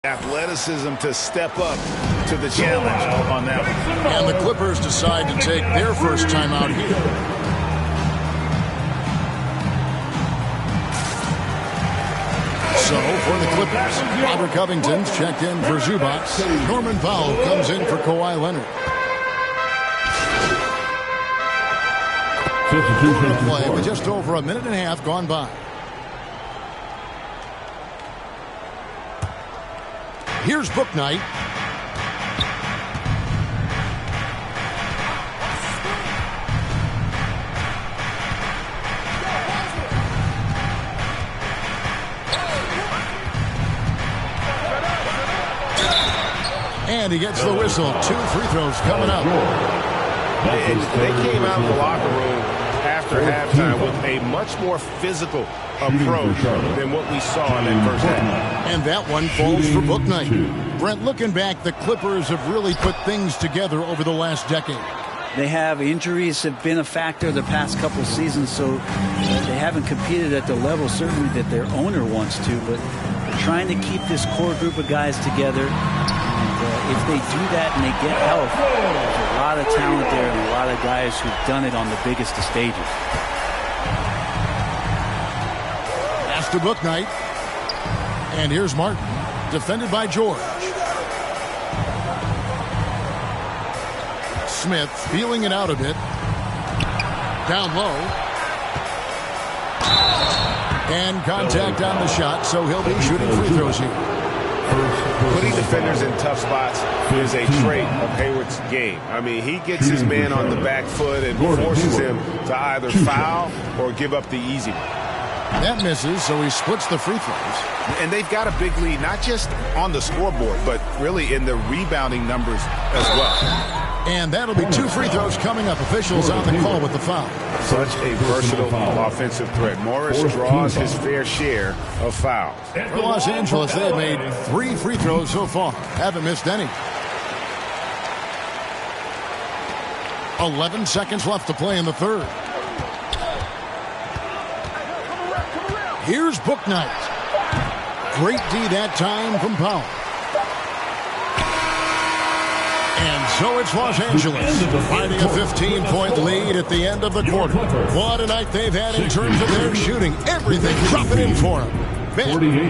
Athleticism to step up to the challenge on that one. And the Clippers decide to take their first time out here. So, for the Clippers, Robert Covington's checked in for Zubac. Norman Powell comes in for Kawhi Leonard. Play with just over a minute and a half gone by. Here's Bouknight. And he gets the whistle. 2 free throws coming up. They came out of the locker room after halftime with a much more physical approach than what we saw in that first half. And that one falls for Bouknight. Brent, looking back, the Clippers have really put things together over the last decade. They have. Injuries have been a factor the past couple seasons, so they haven't competed at the level certainly that their owner wants to, but they're trying to keep this core group of guys together. If they do that and they get health, there's a lot of talent there and a lot of guys who've done it on the biggest of stages. Pass to Bouknight. And here's Martin, defended by George. Smith feeling it out a bit. Down low. And contact on the shot, so he'll be shooting free throws here. Putting defenders in tough spots is a trait of Hayward's game. I mean, he gets his man on the back foot and forces him to either foul or give up the easy one. That misses, so he splits the free throws. And they've got a big lead, not just on the scoreboard, but really in the rebounding numbers as well. And that'll be 2 free throws coming up. Officials on the call with the foul. Such a versatile offensive threat. Morris draws his fair share of fouls. For Los Angeles, they have made 3 free throws so far. Haven't missed any. 11 seconds left to play in the third. Here's Bouknight. Great D that time from Powell. And so it's Los Angeles finding a 15-point lead at the end of the quarter. What a night they've had in terms of their shooting. Everything dropping in for them. 48.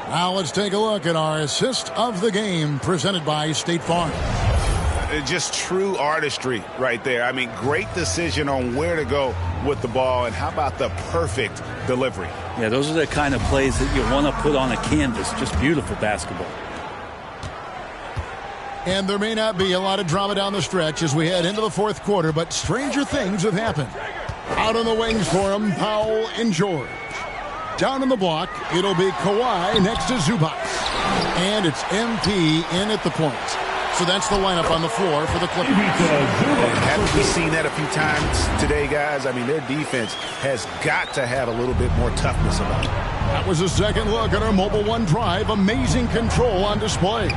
Now let's take a look at our assist of the game presented by State Farm. Just true artistry right there. I mean, great decision on where to go with the ball, and how about the perfect delivery? Yeah, those are the kind of plays that you want to put on a canvas. Just beautiful basketball. And there may not be a lot of drama down the stretch as we head into the fourth quarter, but stranger things have happened. Out on the wings for him, Powell and George. Down in the block, it'll be Kawhi next to Zubac. And it's MP in at the point. So that's the lineup on the floor for the Clippers. Haven't we seen that a few times today, guys? I mean, their defense has got to have a little bit more toughness about it. That was a second look at our Mobile One drive. Amazing control on display.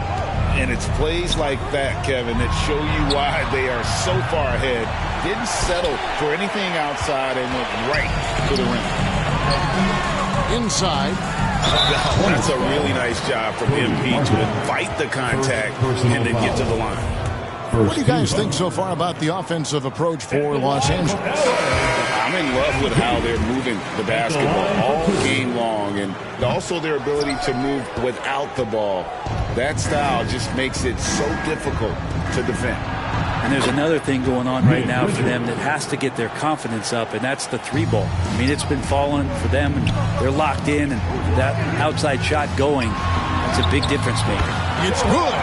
And it's plays like that, Kevin, that show you why they are so far ahead. Didn't settle for anything outside and went right to the rim. Inside. That's a really nice job from MP to invite the contact and then get to the line. What do you guys think so far about the offensive approach for Los Angeles? I'm in love with how they're moving the basketball all game long, and also their ability to move without the ball. That style just makes it so difficult to defend. And there's another thing going on right now for them that has to get their confidence up, and that's the 3-ball. I mean, it's been falling for them, and they're locked in, and that outside shot going, it's a big difference maker. It's good.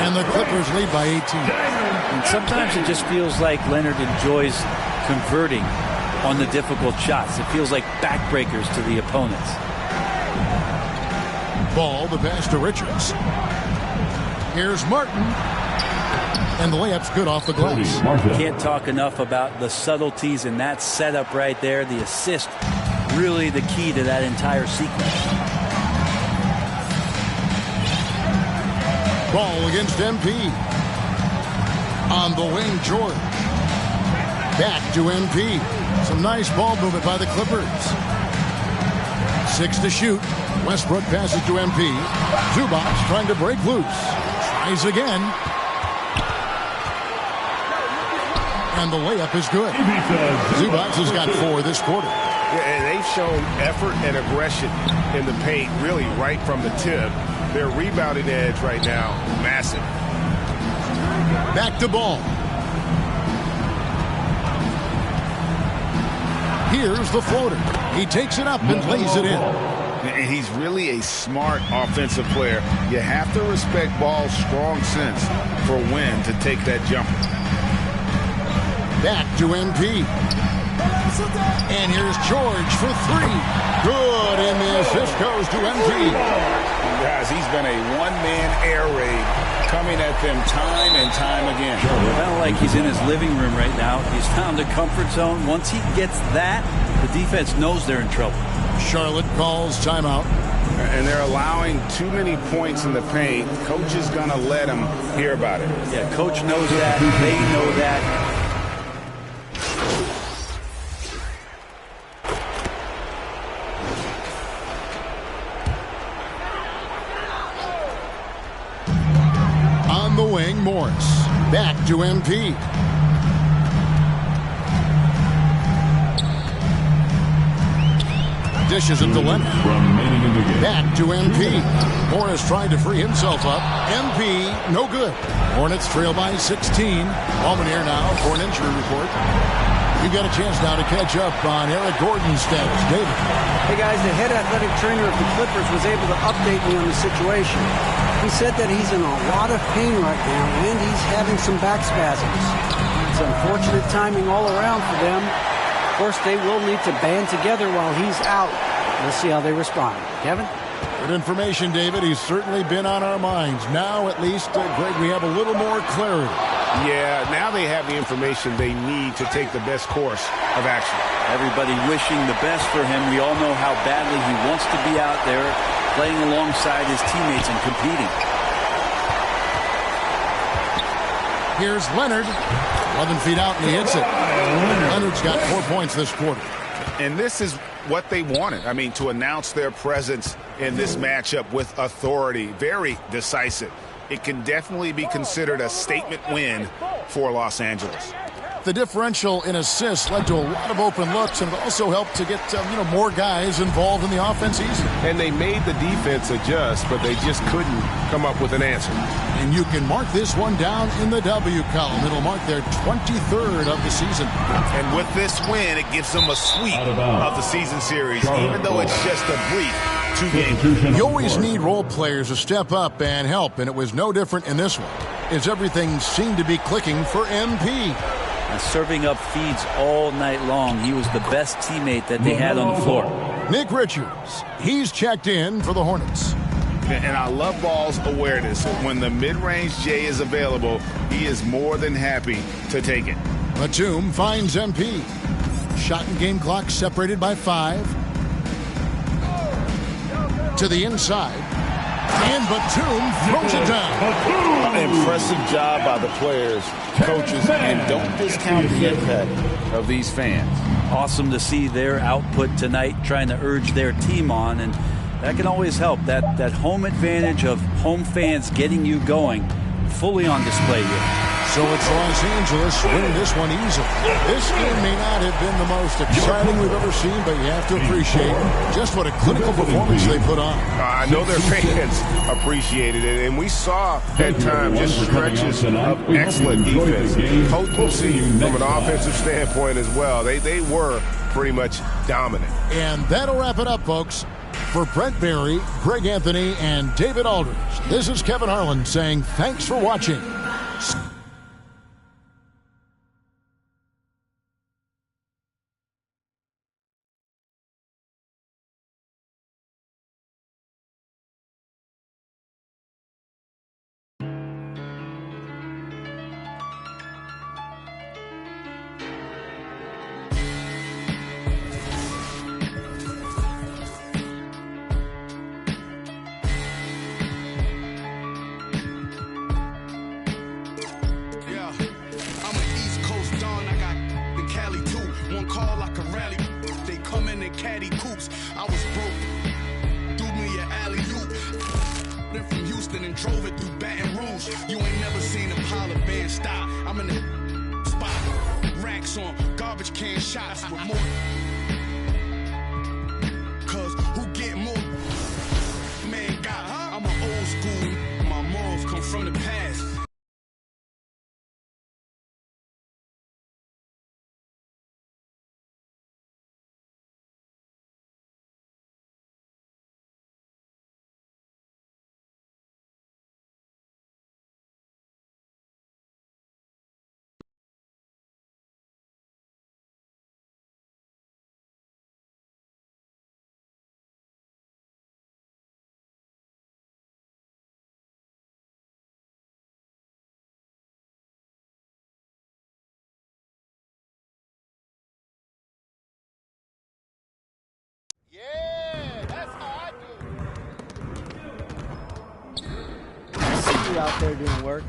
And the Clippers lead by 18. And sometimes it just feels like Leonard enjoys converting on the difficult shots. It feels like backbreakers to the opponents. Ball, the pass to Richards. Here's Martin. And the layup's good off the glass. Can't talk enough about the subtleties in that setup right there. The assist, really the key to that entire sequence. Ball against MP. On the wing, George. Back to MP. Some nice ball movement by the Clippers. 6 to shoot. Westbrook passes to MP. Zubac trying to break loose. Tries again. And the layup is good. Zubac has got 4 this quarter. Yeah, and they've shown effort and aggression in the paint, really right from the tip. Their rebounding edge right now, massive. Back to Ball. Here's the floater. He takes it up and lays it in. And he's really a smart offensive player. You have to respect Ball's strong sense for when to take that jumper. Back to MP. And here's George for 3. Good, and the assist goes to MP. Guys, he's been a one-man air raid coming at them time and time again. Kind of like he's in his living room right now. He's found a comfort zone. Once he gets that, the defense knows they're in trouble. Charlotte calls timeout. And they're allowing too many points in the paint. Coach is going to let them hear about it. Yeah, coach knows that. They know that. On the wing, Morris. Back to MP. Dishes it to Leonard. Back to MP. Morris trying to free himself up. MP, no good. Hornets trail by 16. Ballman here now for an injury report. You've got a chance now to catch up on Eric Gordon's status. David. Hey guys, the head athletic trainer of the Clippers was able to update me on the situation. He said that he's in a lot of pain right now and he's having some back spasms. It's unfortunate timing all around for them. Of course, they will need to band together while he's out. We'll see how they respond. Kevin? Good information, David. He's certainly been on our minds. Now, at least, Greg, we have a little more clarity. Yeah, now they have the information they need to take the best course of action. Everybody wishing the best for him. We all know how badly he wants to be out there playing alongside his teammates and competing. Here's Leonard. 11 feet out, and he hits it. Leonard's got 4 points this quarter. And this is what they wanted. I mean, to announce their presence in this matchup with authority. Very decisive. It can definitely be considered a statement win for Los Angeles. The differential in assists led to a lot of open looks, and it also helped to get more guys involved in the offense easily. And they made the defense adjust, but they just couldn't come up with an answer. And you can mark this one down in the W column. It'll mark their 23rd of the season. And with this win, it gives them a sweep of the season series, even though it's just a brief 2-game. You always need role players to step up and help, and it was no different in this one, as everything seemed to be clicking for MP. Serving up feeds all night long. He was the best teammate that they had on the floor. Nick Richards, he's checked in for the Hornets. And I love Ball's awareness. When the mid-range J is available, he is more than happy to take it. Batum finds MP. Shot and game clock separated by 5. To the inside. And Batum throws it down. Impressive job by the players, coaches, and don't discount the impact of these fans. Awesome to see their output tonight, trying to urge their team on, and that can always help. That home advantage of home fans getting you going, fully on display here. So it's Los Angeles winning this one easily. This game may not have been the most exciting we've ever seen, but you have to appreciate just what a clinical performance they put on. I know their fans appreciated it, and we saw at times just stretches of excellent defense, potency from an offensive standpoint as well. They were pretty much dominant. And that'll wrap it up, folks. For Brent Barry, Greg Anthony, and David Aldridge, this is Kevin Harlan saying thanks for watching. Caddy coops. I was broke. Do me Boston and drove it through Baton Rouge. You ain't never seen a pile of band stop. I'm in the spot. Racks on garbage can shots with more. Cause who get more? Man, God, I'm an old school. My morals come from the past. Yeah, that's how I do it. I see you out there doing work.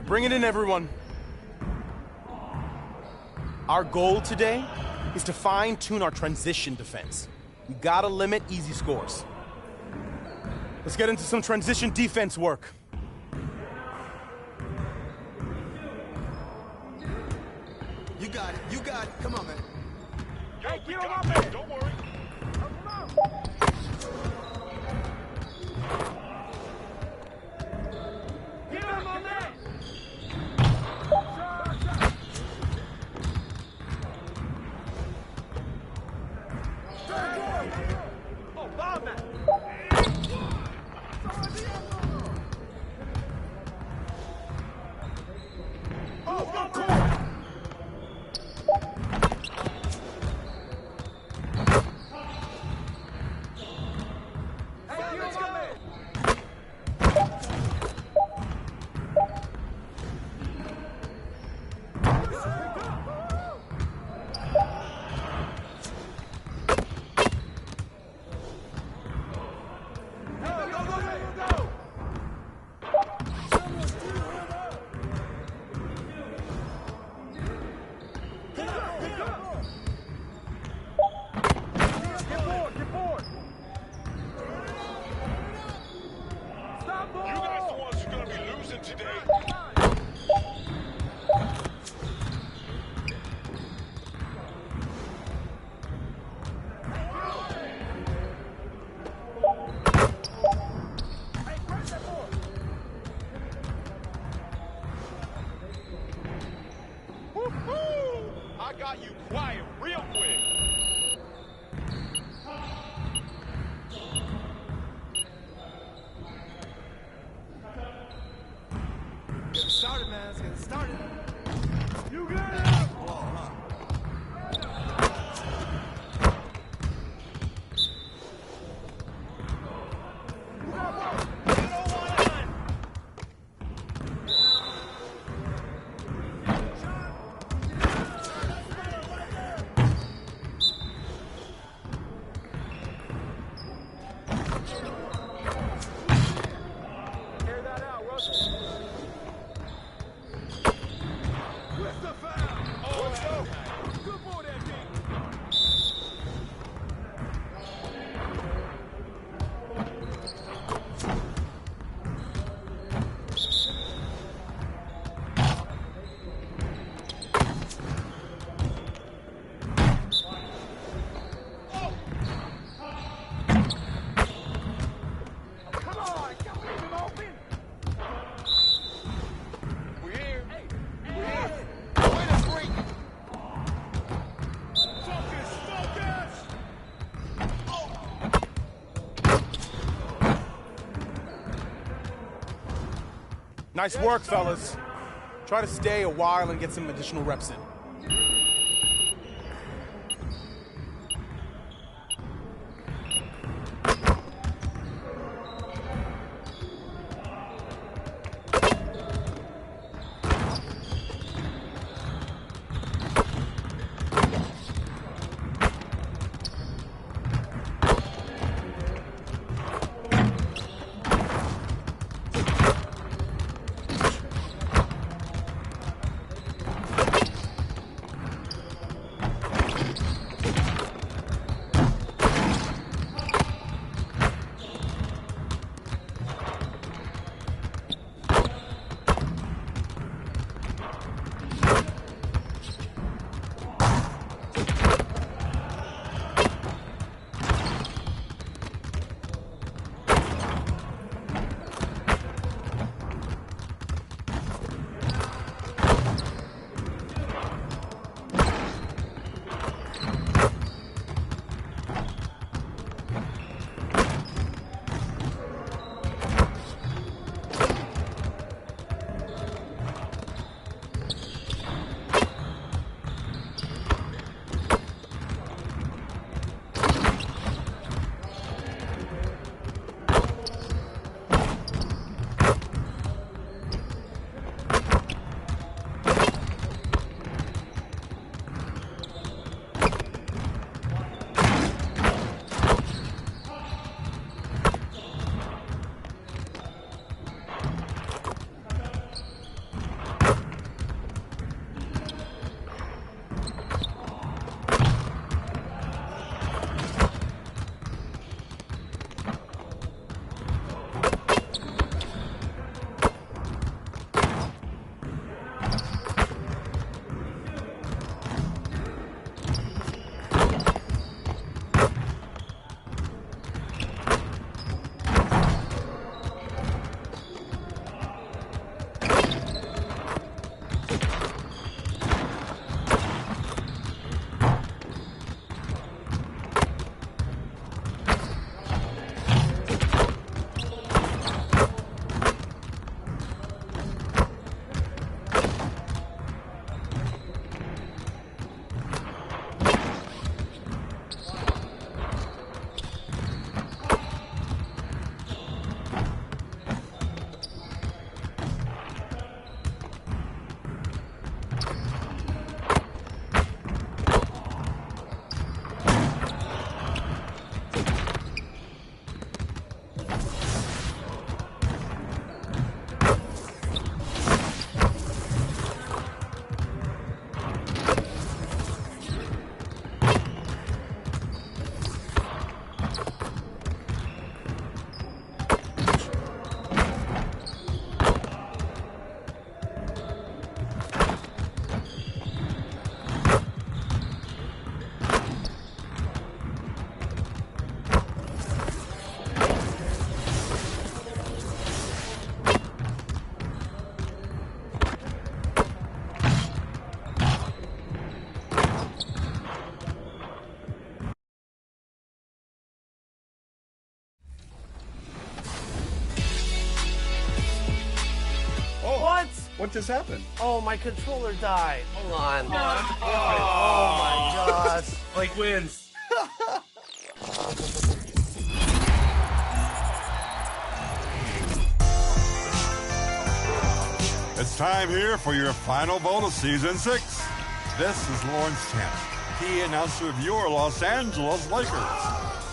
Bring it in, everyone. Our goal today is to fine-tune our transition defense. We gotta limit easy scores. Let's get into some transition defense work. You got it. You got it. Come on, man. Hey, get on my man. Don't worry. Get on my man. Oh, bomb that. Oh, go, go. I got you quiet real quick. Get it started, man. Let's get it started. You got it. Nice work, fellas. Try to stay a while and get some additional reps in. What just happened? Oh, my controller died. Hold on. Oh my gosh. Blake wins. It's time here for your final vote of Season 6. This is Lawrence Tanner, key announcer of your Los Angeles Lakers.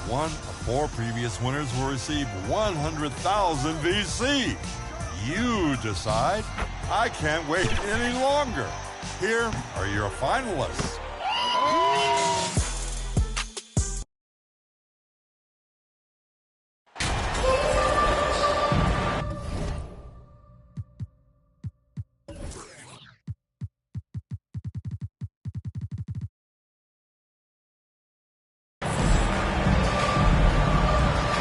One of 4 previous winners will receive 100,000 VC. You decide. I can't wait any longer. Here are your finalists.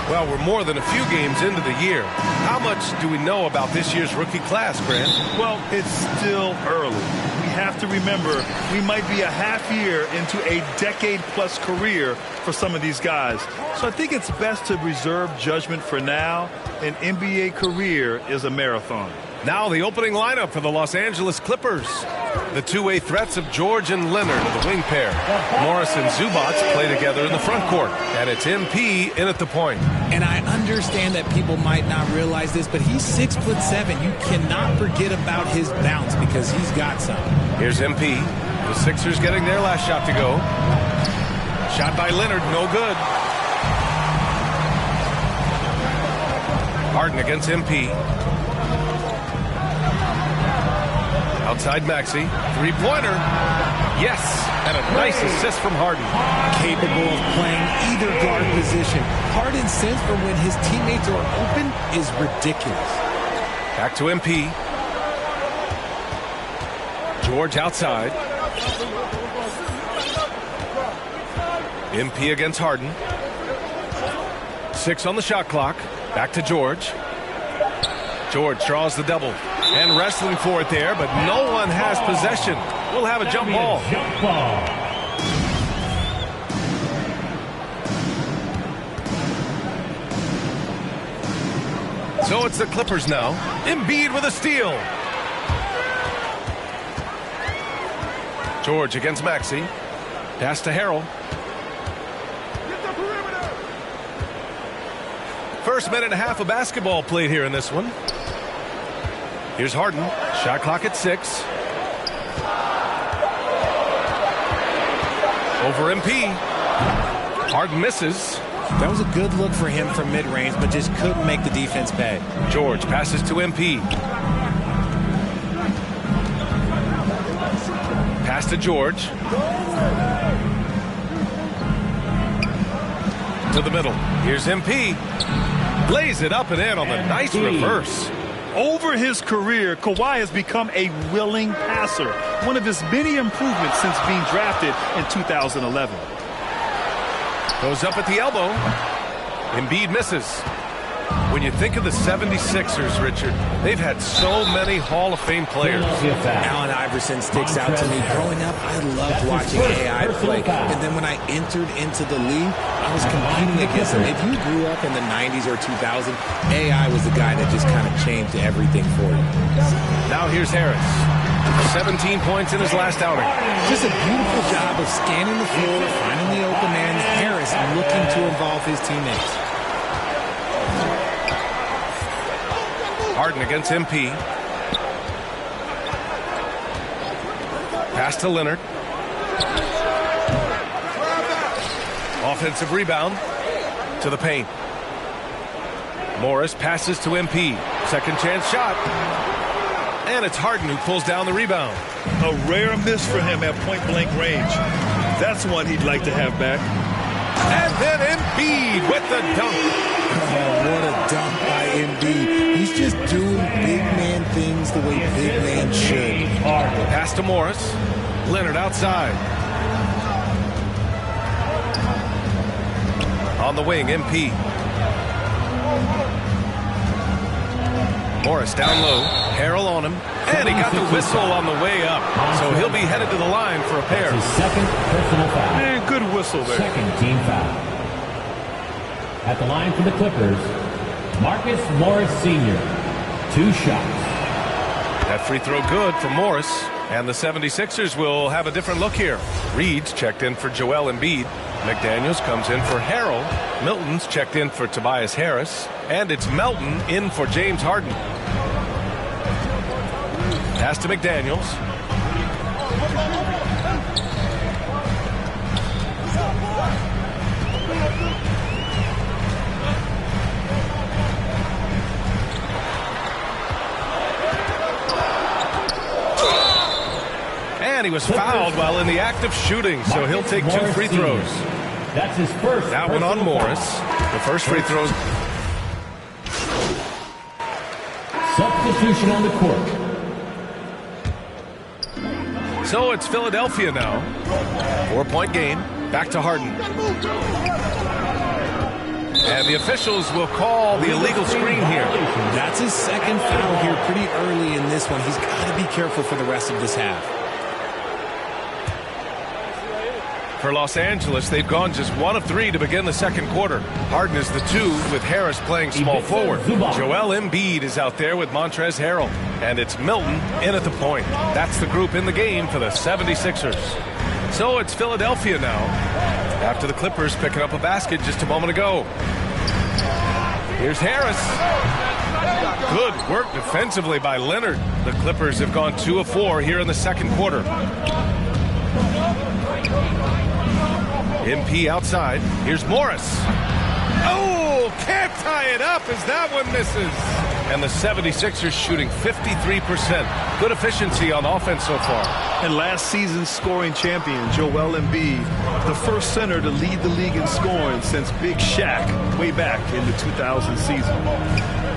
Well, we're more than a few games into the year. How much do we know about this year's rookie class, Grant? Well, it's still early. We have to remember we might be a half year into a decade-plus career for some of these guys. So I think it's best to reserve judgment for now. An NBA career is a marathon. Now the opening lineup for the Los Angeles Clippers. The two-way threats of George and Leonard, the wing pair. Morris and Zubac play together in the front court. And it's MP in at the point. And I understand that people might not realize this, but he's 6'7". You cannot forget about his bounce because he's got some. Here's MP. The Sixers getting their last shot to go. Shot by Leonard, no good. Harden against MP. Outside Maxey. Three-pointer. Yes. And a nice assist from Harden. Capable of playing either guard position. Harden's sense for when his teammates are open is ridiculous. Back to MP. George outside. MP against Harden. 6 on the shot clock. Back to George. George draws the double. And wrestling for it there, but no one has possession. We'll have a jump ball. So it's the Clippers now. Embiid with a steal. George against Maxey. Pass to Harrell. First minute and a half of basketball played here in this one. Here's Harden. Shot clock at 6. Over MP. Harden misses. That was a good look for him from mid-range, but just couldn't make the defense pay. George passes to MP. Pass to George. To the middle. Here's MP. Lays it up and in on the nice reverse. Over his career, Kawhi has become a willing passer. One of his many improvements since being drafted in 2011. Goes up at the elbow. Embiid misses. When you think of the 76ers, Richard, they've had so many Hall of Fame players. Allen Iverson sticks out to me. Growing up, I loved watching AI play. And then when I entered into the league, I was competing against him. If you grew up in the 90s or 2000, AI was the guy that just kind of changed everything for you. Now here's Harris. 17 points in his last outing. Just a beautiful job of scanning the floor, finding the open man. Harris looking to involve his teammates. Harden against MP. Pass to Leonard. Offensive rebound to the paint. Morris passes to MP. Second chance shot. And it's Harden who pulls down the rebound. A rare miss for him at point-blank range. That's one he'd like to have back. And then Embiid with the dunk. Oh, what a dunk by Embiid. He's just doing big man things the way big man should. Pass to Morris. Leonard outside. On the wing, MP. Morris down low. Harrell on him. And he got the whistle on the way up. So he'll be headed to the line for a pair. His second personal foul. Man, good whistle there. Second team foul. At the line for the Clippers, Marcus Morris Sr. 2 shots. That free throw good for Morris. And the 76ers will have a different look here. Reed's checked in for Joel Embiid. McDaniels comes in for Harrell. Milton's checked in for Tobias Harris. And it's Melton in for James Harden. Pass to McDaniels. And he was fouled while in the act of shooting, so he'll take 2 free throws. That's his first. That one on Morris. The first free throw. Substitution on the court. So it's Philadelphia now. 4-point game. Back to Harden. And the officials will call the illegal screen here. That's his second foul here pretty early in this one. He's got to be careful for the rest of this half. For Los Angeles, they've gone just 1 of 3 to begin the second quarter. Harden is the 2 with Harris playing small forward. Joel Embiid is out there with Montrezl Harrell. And it's Milton in at the point. That's the group in the game for the 76ers. So it's Philadelphia now, after the Clippers picking up a basket just a moment ago. Here's Harris. Good work defensively by Leonard. The Clippers have gone 2 of 4 here in the second quarter. MP outside. Here's Morris. Oh, can't tie it up as that one misses. And the 76ers shooting 53%. Good efficiency on offense so far. And last season's scoring champion, Joel Embiid, the first center to lead the league in scoring since Big Shaq way back in the 2000 season.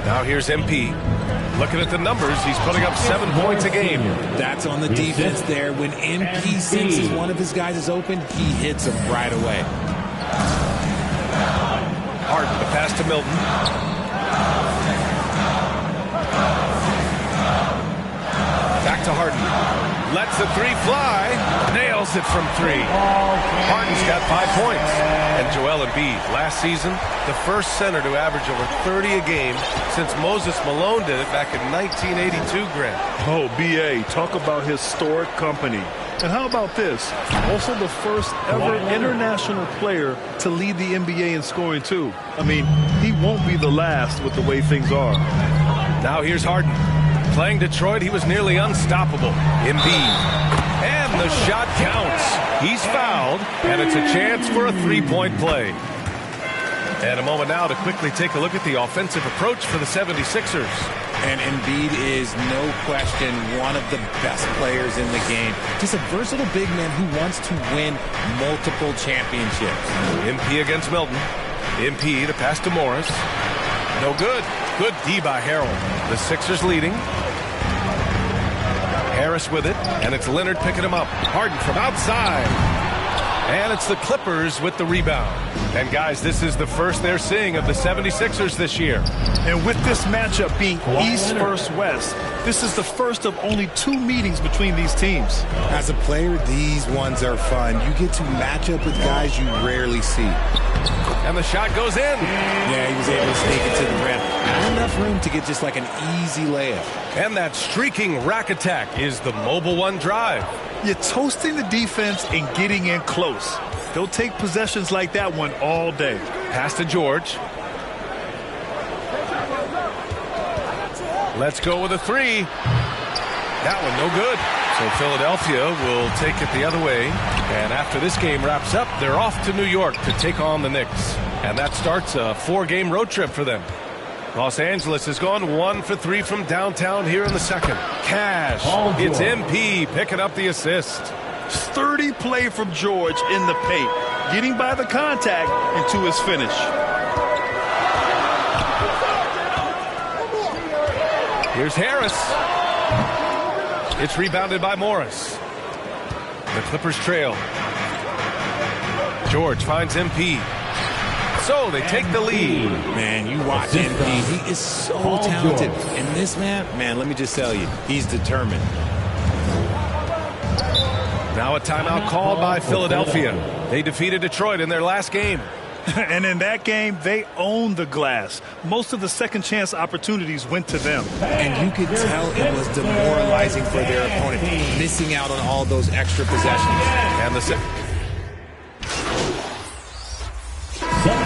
Now here's MP. Looking at the numbers, he's putting up 7 points a game. That's on the defense there. When MP senses one of his guys is open, he hits him right away. Harden, the pass to Milton. Back to Harden. Lets the 3 fly. Nails it from 3. Harden's got 5 points. And Joel Embiid, last season, the first center to average over 30 a game since Moses Malone did it back in 1982, Grant. Oh, B.A., talk about historic company. And how about this? Also the first ever international player to lead the NBA in scoring, too. I mean, he won't be the last with the way things are. Now here's Harden. Playing Detroit, he was nearly unstoppable. Embiid. And the shot counts. He's fouled, and it's a chance for a 3-point play. And a moment now to quickly take a look at the offensive approach for the 76ers. And Embiid is, no question, one of the best players in the game. Just a versatile big man who wants to win multiple championships. MP against Milton. MP, the pass to Morris. No good. Good D by Harrell. The Sixers leading. Harris with it, and it's Leonard picking him up. Harden from outside. And it's the Clippers with the rebound. And guys, this is the first they're seeing of the 76ers this year. And with this matchup being East versus West, this is the first of only 2 meetings between these teams. As a player, these ones are fun. You get to match up with guys you rarely see. And the shot goes in. Yeah, he was able to sneak it to the rim. Not enough room to get just like an easy layup. And that streaking rack attack is the Mobile One drive. You're toasting the defense and getting in close. They'll take possessions like that one all day. Pass to George. Let's go with a 3. That one no good. So Philadelphia will take it the other way. And after this game wraps up, they're off to New York to take on the Knicks. And that starts a 4-game road trip for them. Los Angeles has gone 1 for 3 from downtown here in the second. Cash. It's MP picking up the assist. Sturdy play from George in the paint, getting by the contact and to his finish. Here's Harris. It's rebounded by Morris. The Clippers trail. George finds MP. So they take the lead. Man, you watch MP. He is so talented. And this man, let me just tell you, he's determined. Now a timeout called by Philadelphia. They defeated Detroit in their last game. And in that game, they owned the glass. Most of the second chance opportunities went to them. And you could tell it was demoralizing for their opponent, missing out on all those extra possessions. And the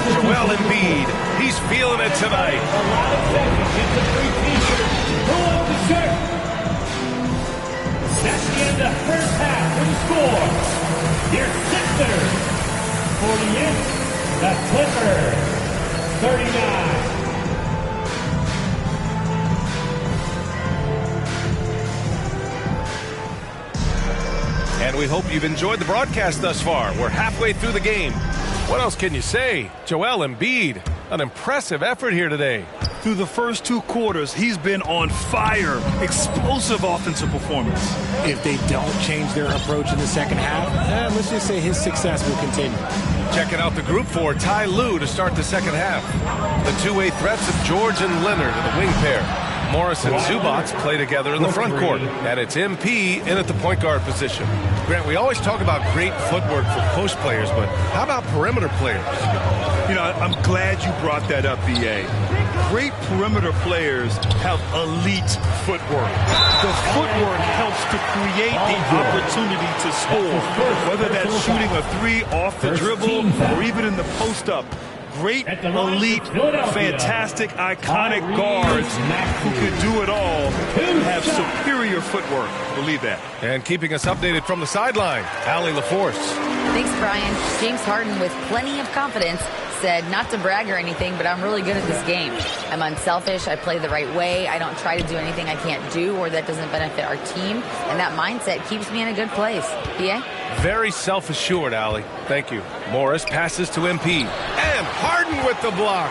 Joel Embiid, he's feeling it tonight. That's the end of the first half with the score. Your Sixers 48, the Clippers 39. And we hope you've enjoyed the broadcast thus far. We're halfway through the game. What else can you say? Joel Embiid, an impressive effort here today. Through the first 2 quarters, he's been on fire. Explosive offensive performance. If they don't change their approach in the second half, let's just say his success will continue. Checking out the group for Ty Lue to start the second half. The two-way threats of George and Leonard in the wing pair. Morris and Zubats play together in the front court, and it's MP in at the point guard position. Grant, we always talk about great footwork for post players, but how about perimeter players? You know, I'm glad you brought that up, B.A. Great perimeter players have elite footwork. The footwork helps to create the opportunity to score, whether that's shooting a three off the dribble or even in the post-up. Great, elite, fantastic, iconic guards who can do it all and have superior footwork. Believe that. And keeping us updated from the sideline, Allie LaForce. Thanks, Brian. James Harden, with plenty of confidence, said not to brag or anything, but I'm really good at this game. I'm unselfish. I play the right way. I don't try to do anything I can't do or that doesn't benefit our team. And that mindset keeps me in a good place. B.A.? Very self-assured, Allie. Thank you. Morris passes to MP. And Harden with the block.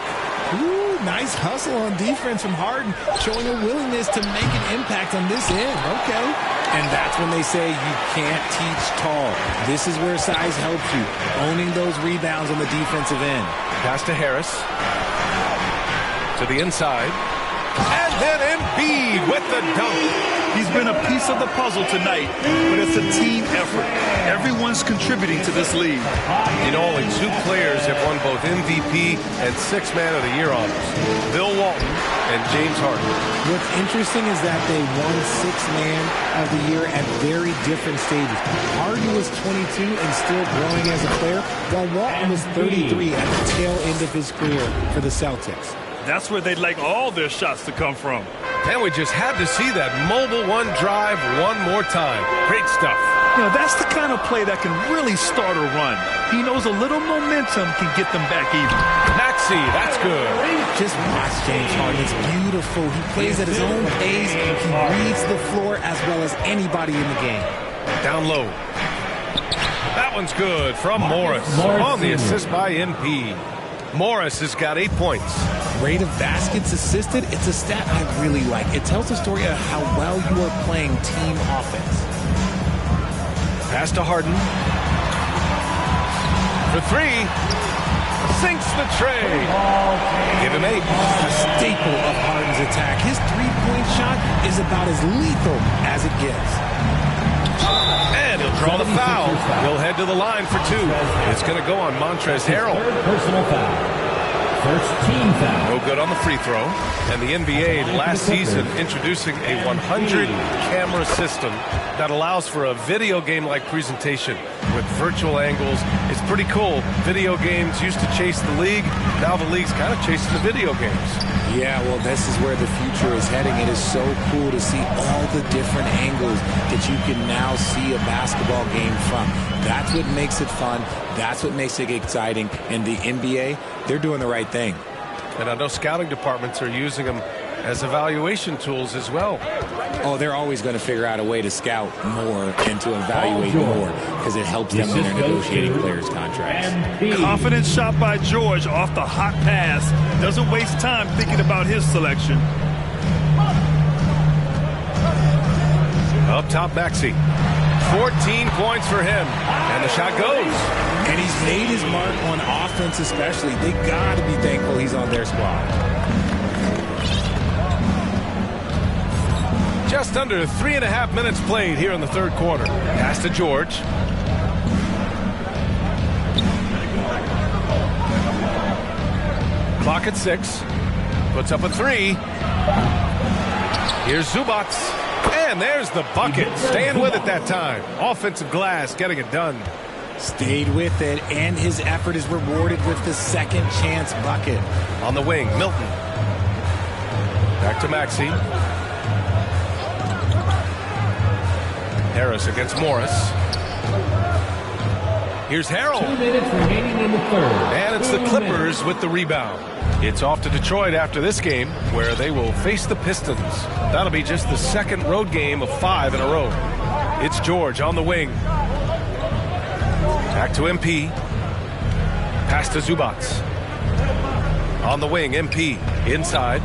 Ooh, nice hustle on defense from Harden, showing a willingness to make an impact on this end. Okay. And that's when they say you can't teach tall. This is where size helps you, owning those rebounds on the defensive end. Pass to Harris. To the inside. And then Embiid with the dunk. He's been a piece of the puzzle tonight, but it's a team effort. Everyone's contributing to this league. You know, only 2 players have won both MVP and 6th Man of the Year honors. Bill Walton and James Harden. What's interesting is that they won 6th Man of the Year at very different stages. Harden was 22 and still growing as a player, while Walton was 33 at the tail end of his career for the Celtics. That's where they'd like all their shots to come from. And we just had to see that mobile one drive one more time. Great stuff. You know, that's the kind of play that can really start a run. He knows a little momentum can get them back even. Maxey, that's good. Just watch James Harden. It's beautiful. He plays at his own pace. He reads the floor as well as anybody in the game. Down low. That one's good from Morris on the assist by MP. Morris has got 8 points. Rate of baskets assisted, it's a stat I really like. It tells the story of how well you are playing team offense. Pass to Harden. For 3. Sinks the tray. Give him 8. A staple of Harden's attack. His three-point shot is about as lethal as it gets. And he'll draw the foul. He'll head to the line for 2. It's going to go on Montrezl Harrell. Personal foul. First team foul. No good on the free throw. And the NBA last season introducing a 100-camera system that allows for a video game-like presentation with virtual angles. It's pretty cool. Video games used to chase the league. Now the league's kind of chasing the video games. Yeah, well, this is where the future is heading. It is so cool to see all the different angles that you can now see a basketball game from. That's what makes it fun. That's what makes it exciting. And the NBA, they're doing the right thing. And I know scouting departments are using them as evaluation tools as well. Oh, they're always going to figure out a way to scout more and to evaluate more because it helps them when they're negotiating players' contracts. Confident shot by George off the hot pass. Doesn't waste time thinking about his selection. Up top, Maxey. 14 points for him. And the shot goes. And he's made his mark on offense especially. They got to be thankful he's on their squad. Just under 3.5 minutes played here in the third quarter. Pass to George. Clock at 6. Puts up a 3. Here's Zubats. And there's the bucket. Staying with it that time. Offensive glass, getting it done. Stayed with it, and his effort is rewarded with the second chance bucket. On the wing, Milton. Back to Maxey. Harris against Morris. Here's Harrell. 2 minutes remaining in the third. And it's the Clippers with the rebound. It's off to Detroit after this game, where they will face the Pistons. That'll be just the second road game of 5 in a row. It's George on the wing. Back to MP. Pass to Zubats. On the wing, MP. Inside.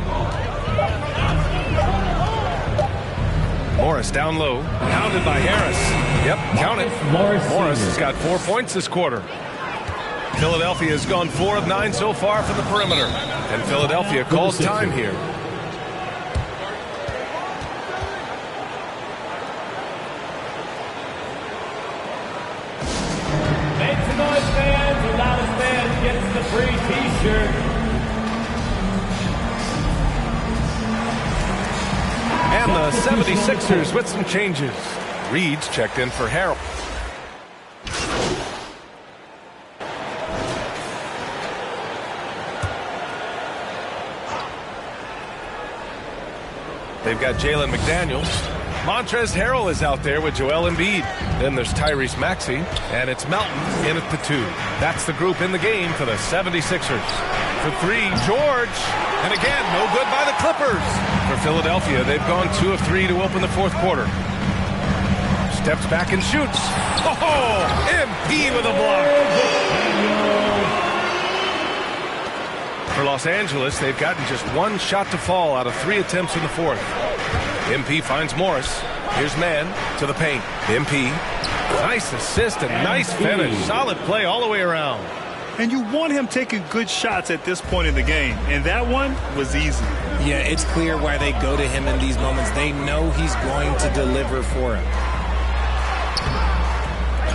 Morris down low. Pounded by Harris. Yep, count it. Morris has got 4 points this quarter. Philadelphia has gone 4 of 9 so far from the perimeter. And Philadelphia calls time here. a free T-shirt. And the 76ers with some changes. Reed's checked in for Harrell. They've got Jalen McDaniels. Montrezl Harrell is out there with Joel Embiid. Then there's Tyrese Maxey, and it's Melton in at the 2. That's the group in the game for the 76ers. For 3, George. And again, no good by the Clippers. For Philadelphia, they've gone 2 of 3 to open the fourth quarter. Steps back and shoots. Oh, MP with a block. For Los Angeles, they've gotten just 1 shot to fall out of 3 attempts in the fourth. MP finds Morris. Here's man to the paint. MP. Nice assist and nice finish. Solid play all the way around. And you want him taking good shots at this point in the game. And that one was easy. Yeah, it's clear why they go to him in these moments. They know he's going to deliver for him.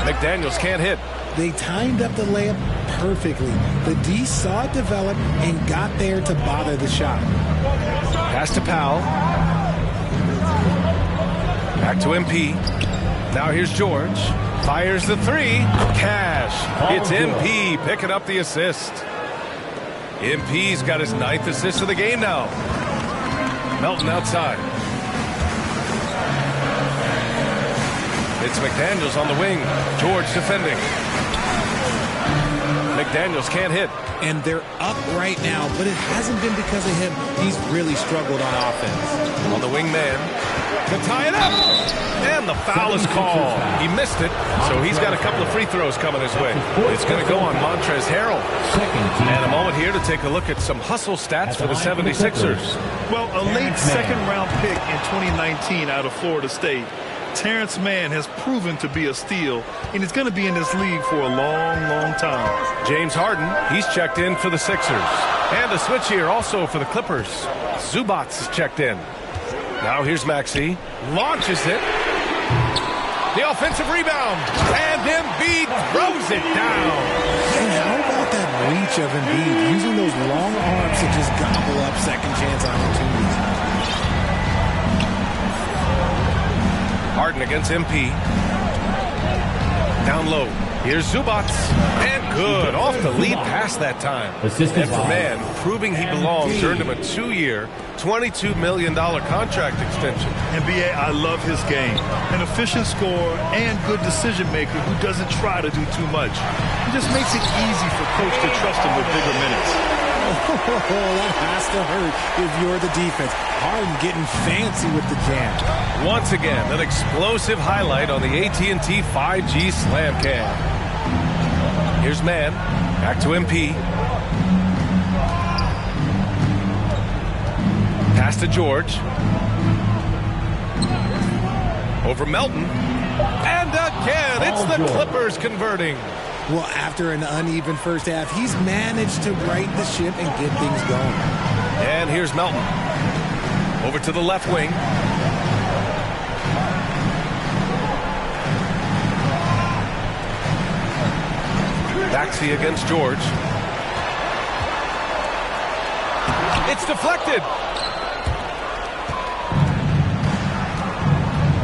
McDaniels can't hit. They timed up the layup perfectly. The D saw it develop and got there to bother the shot. Pass to Powell. Back to MP. Now here's George. Fires the 3. Cash. It's MP picking up the assist. MP's got his 9th assist of the game now. Melton outside. It's McDaniels on the wing. George defending. McDaniels can't hit. And they're up right now, but it hasn't been because of him. He's really struggled on offense. On the wing man. To tie it up. And the foul is called. He missed it, so he's got a couple of free throws coming his way. It's going to go on Montrezl Harrell. And a moment here to take a look at some hustle stats for the 76ers. Well, a late second-round pick in 2019 out of Florida State. Terrence Mann has proven to be a steal, and he's going to be in this league for a long, long time. James Harden, he's checked in for the Sixers. And a switch here also for the Clippers. Zubac is checked in. Now here's Maxey. Launches it. The offensive rebound. And Embiid throws it down. And how about that reach of Embiid, using those long arms to just gobble up second chance opportunities. Harden against MP. Down low. Here's Zubac. And good. Off the lead pass that time. And for man, proving he belongs, earned him a 2-year, $22 million contract extension. NBA, I love his game. An efficient scorer and good decision maker who doesn't try to do too much. He just makes it easy for coach to trust him with bigger minutes. That has to hurt if you're the defense. Harden getting fancy with the jam. Once again, an explosive highlight on the AT&T 5G Slam Cam. Here's man. Back to MP. Pass to George. Over Melton. And again, it's the Clippers converting. Well, after an uneven first half, he's managed to right the ship and get things going. And here's Melton. Over to the left wing. Maxey against George. It's deflected.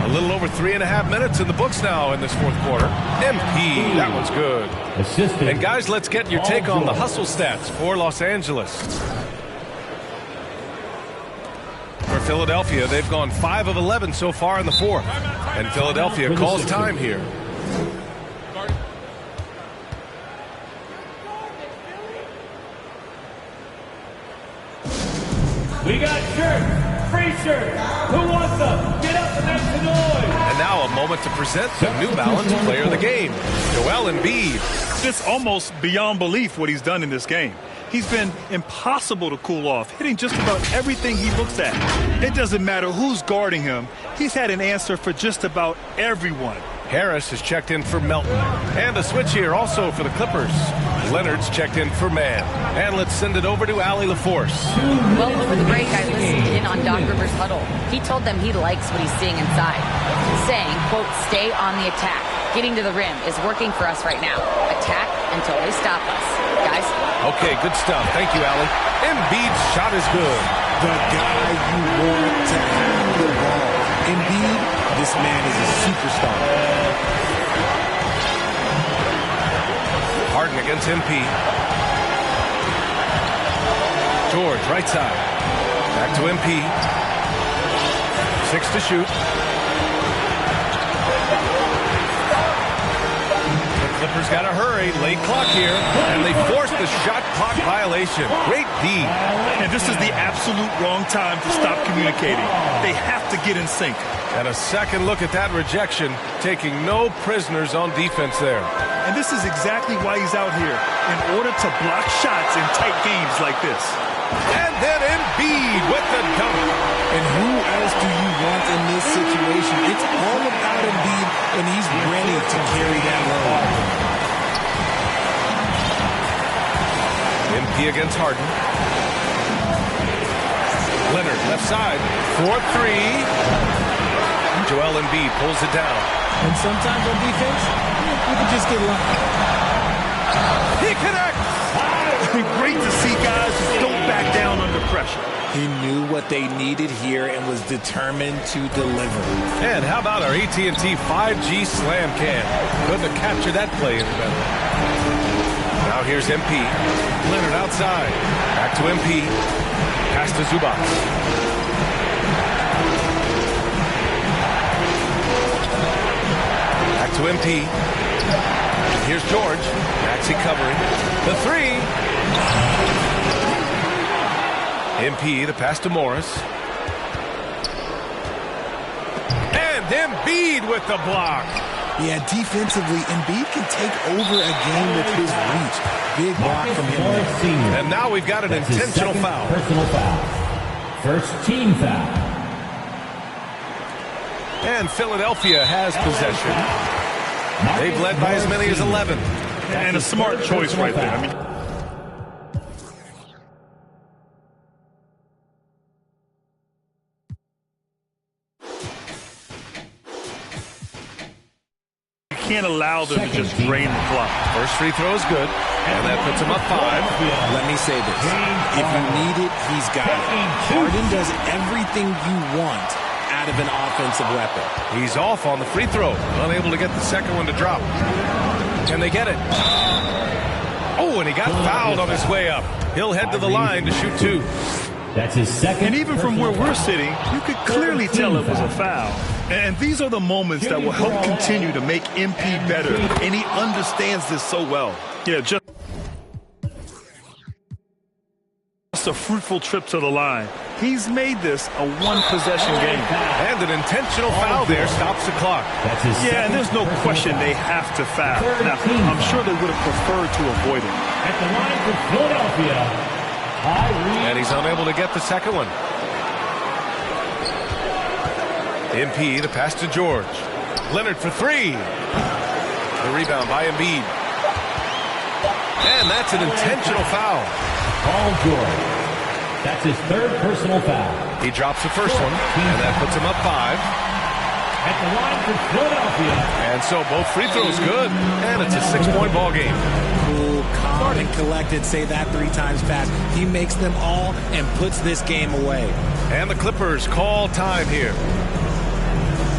A little over 3.5 minutes in the books now in this fourth quarter. MP, that one's good. And guys, let's get your take on the hustle stats for Los Angeles. For Philadelphia, they've gone 5 of 11 so far in the fourth. And Philadelphia calls time here. We got shirts, free shirts. Who wants them? Get up and make some noise. And now a moment to present the New Balance Player of the Game, Joel Embiid. It's almost beyond belief what he's done in this game. He's been impossible to cool off, hitting just about everything he looks at. It doesn't matter who's guarding him. He's had an answer for just about everyone. Harris has checked in for Melton. And a switch here also for the Clippers. Leonard's checked in for man. And let's send it over to Allie LaForce. Well, over the break, I listened in on Doc Rivers' huddle. He told them he likes what he's seeing inside, saying, quote, stay on the attack. Getting to the rim is working for us right now. Attack, until they stop us. Guys? Okay, good stuff. Thank you, Allie. Embiid's shot is good. The guy you want to have the ball. Embiid, this man is a superstar. Harden against MP. George, right side. Back to MP. 6 to shoot. The Clippers got to hurry. Late clock here. And they forced the shot clock violation. Great D. And this is the absolute wrong time to stop communicating. They have to get in sync. And a second look at that rejection, taking no prisoners on defense there. And this is exactly why he's out here, in order to block shots in tight games like this. And then Embiid with the dunk. And who else do you want in this situation? It's all about Embiid, and he's ready to carry that load. MP against Harden. Leonard, left side. 4-3. Joel Embiid pulls it down. And sometimes on defense, you can just get lucky. He connects! Great to see guys who don't back down under pressure. He knew what they needed here and was determined to deliver. And how about our AT&T 5G Slam Cam? Couldn't have captured that play any better. Now here's MP. Leonard outside. Back to MP. Pass to Zubac. Back to MP. Here's George. Maxey covering. The three. MP, the pass to Morris. And Embiid with the block. Yeah, defensively, Embiid can take over a game with his reach. Big block from him. And now we've got an intentional foul. Personal foul. First team foul. And Philadelphia has possession. They've led by as many as 11. And a smart choice right there. I mean, you can't allow them to just drain the clock. First free throw is good, and that puts him up 5. Let me say this. If you need it, he's got it. Harden does everything you want out of an offensive weapon. He's off on the free throw, unable to get the second one to drop. Can they get it? Oh, and he got fouled on his way up. He'll head to the line to shoot 2. That's his second. And even from where we're sitting, you could clearly tell it was a foul. And these are the moments that will help continue to make MP better. And he understands this so well. Yeah, just a fruitful trip to the line. He's made this a one-possession game. And an intentional foul there stops the clock. Yeah, and there's no question they have to foul. Now, I'm sure they would have preferred to avoid it. At the line for Philadelphia, and he's unable to get the second one. MP, the pass to George. Leonard for 3. The rebound by Embiid. And that's an intentional foul. Paul George. That's his third personal foul. He drops the first one, and that puts him up 5. At the line for Philadelphia. And so both free throws good, and it's a 6-point ball game. Cool, calm, and collected. Say that 3 times fast. He makes them all and puts this game away. And the Clippers call time here.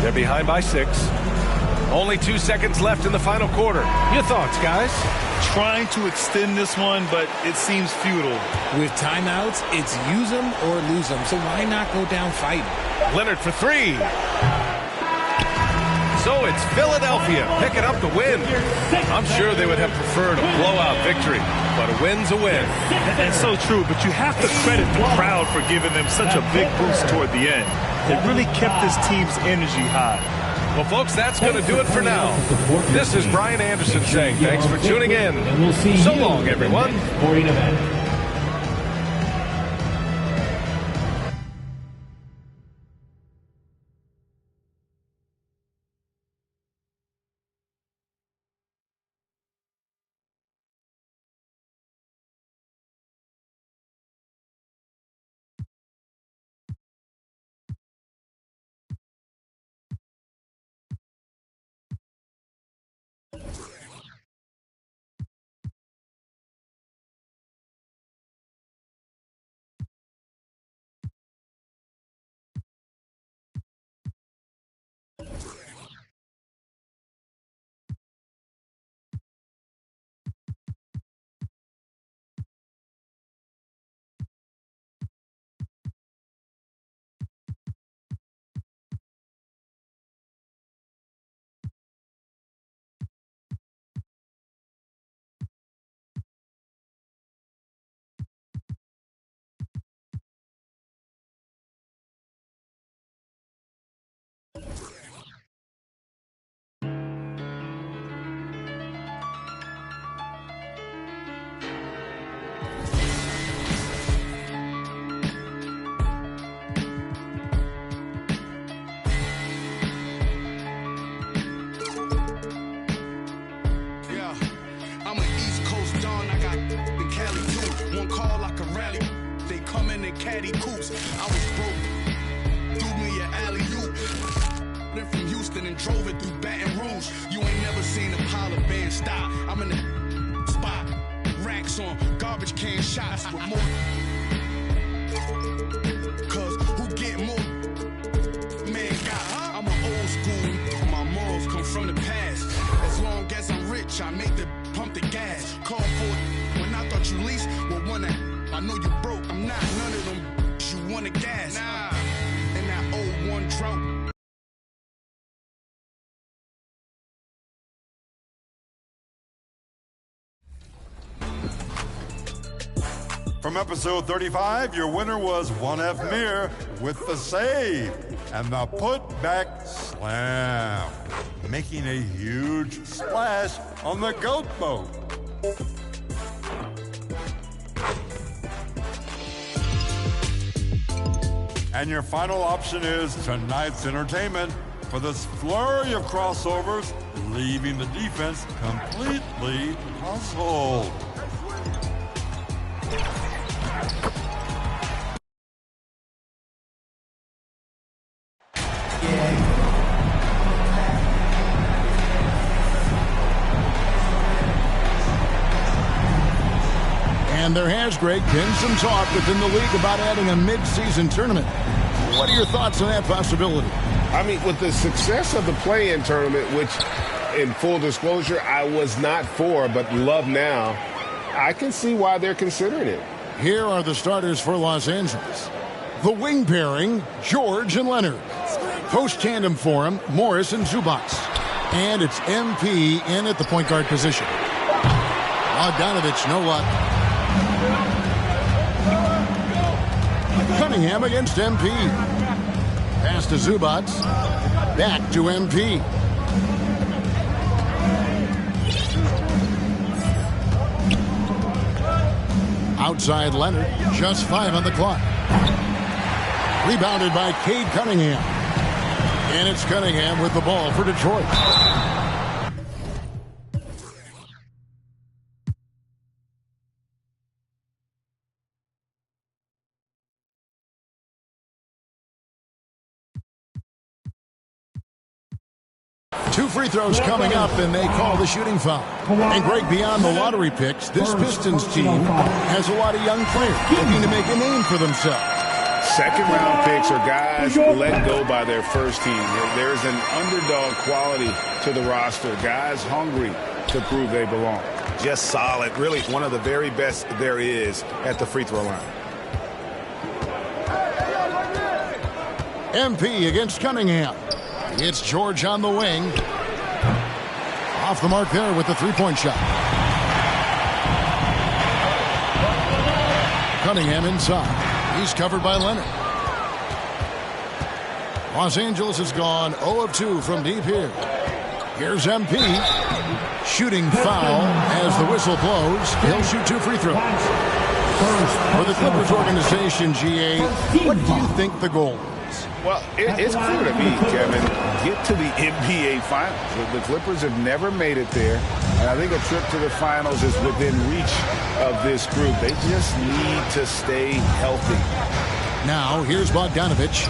They're behind by 6. Only 2 seconds left in the final quarter. Your thoughts, guys? Trying to extend this one, but it seems futile. With timeouts, it's use them or lose them. So why not go down fighting? Leonard for 3. So it's Philadelphia picking up the win. I'm sure they would have preferred a blowout victory, but a win's a win. That's so true, but you have to credit the crowd for giving them such a big boost toward the end. It really kept this team's energy high. Well, folks, that's going to do it for now. This is Brian Anderson saying thanks for tuning in. So long, everyone. caddy coops. I was broke, threw me an alley-oop. Then from Houston and drove it through Baton Rouge. You ain't never seen a pile of bands stop. I'm in the spot, racks on garbage can shots with more. Cause who get more? Man, God, I'm an old school. My morals come from the past. As long as I'm rich, I make the pump the gas. Call for it when I thought you leased. Well, one I know you broke. I'm not none of them. You want a gas? Nah. And that 01 drought. From episode 35, your winner was 1F Mir with the save and the putback slam, making a huge splash on the goat boat. And your final option is tonight's entertainment for this flurry of crossovers, leaving the defense completely puzzled. And there has, Greg, been some talk within the league about adding a mid-season tournament. What are your thoughts on that possibility? I mean, with the success of the play-in tournament, which, in full disclosure, I was not for, but love now, I can see why they're considering it. Here are the starters for Los Angeles. The wing pairing, George and Leonard. Post tandem for him, Morris and Zubats. And it's MP in at the point guard position. Bogdanovich, no luck. Cunningham against MP. Pass to Zubats. Back to MP. Outside Leonard, just 5 on the clock. Rebounded by Cade Cunningham. And it's Cunningham with the ball for Detroit. Two free throws coming up, and they call the shooting foul. And Greg, beyond the lottery picks, this Pistons team has a lot of young players looking to make a name for themselves. Second-round picks are guys let go by their first team. There's an underdog quality to the roster. Guys hungry to prove they belong. Just solid. Really one of the very best there is at the free throw line. MP against Cunningham. It's George on the wing. Off the mark there with the three-point shot. Cunningham inside. He's covered by Leonard. Los Angeles has gone 0 of 2 from deep here. Here's MP. Shooting foul as the whistle blows. He'll shoot 2 free throws. For the Clippers organization, GA, what do you think the goal is? Well, it's clear to me, Kevin, get to the NBA Finals. The Clippers have never made it there, and I think a trip to the Finals is within reach of this group. They just need to stay healthy. Now, here's Bogdanovich.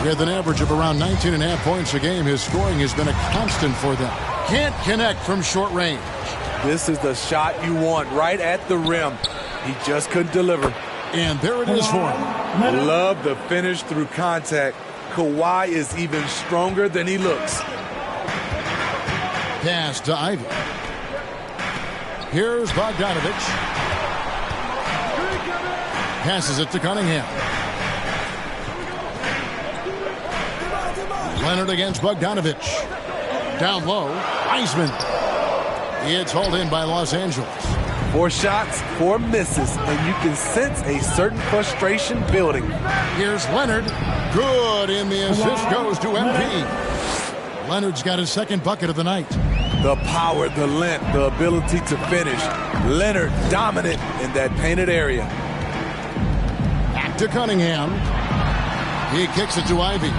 With an average of around 19.5 points a game, his scoring has been a constant for them. Can't connect from short range. This is the shot you want, right at the rim. He just couldn't deliver. And there it is for him. Love the finish through contact. Kawhi is even stronger than he looks. Pass to Ivy. Here's Bogdanovich. Passes it to Cunningham. Leonard against Bogdanovich. Down low, Wiseman. It's hauled in by Los Angeles. 4 shots, 4 misses, and you can sense a certain frustration building. Here's Leonard. Good, and the assist goes to MP. Leonard's got his second bucket of the night. The power, the length, the ability to finish. Leonard dominant in that painted area. Back to Cunningham. He kicks it to Ivy.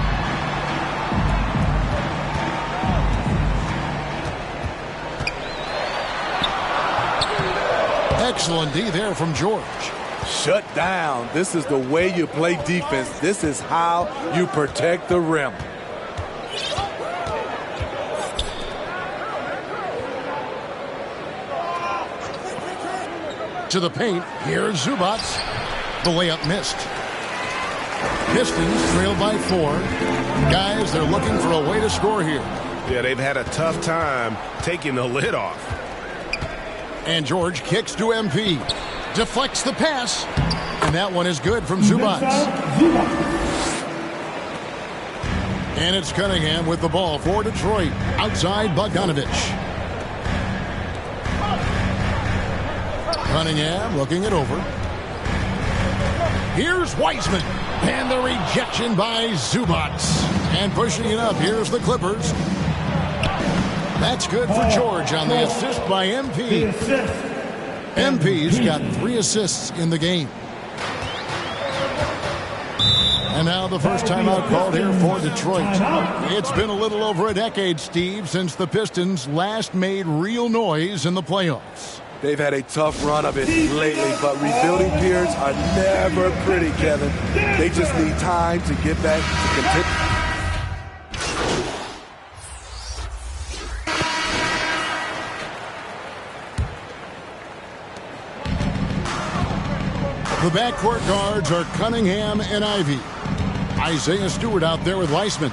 Excellent D there from George. shut down. This is the way you play defense. This is how you protect the rim. To the paint, here's Zubac. The layup missed. Pistons trail by 4. Guys, they're looking for a way to score here. Yeah, they've had a tough time taking the lid off. And George kicks to MP. Deflects the pass. And that one is good from Zubac. And it's Cunningham with the ball for Detroit. Outside Bogdanovich. Cunningham looking it over. Here's Wiseman. And the rejection by Zubac. And pushing it up, here's the Clippers. That's good for George on the assist by MP. MP's got 3 assists in the game. And now the first timeout called here for Detroit. It's been a little over a decade, Steve, since the Pistons last made real noise in the playoffs. They've had a tough run of it lately, but rebuilding periods are never pretty, Kevin. They just need time to get back to compete. The backcourt guards are Cunningham and Ivy. Isaiah Stewart out there with Weissman.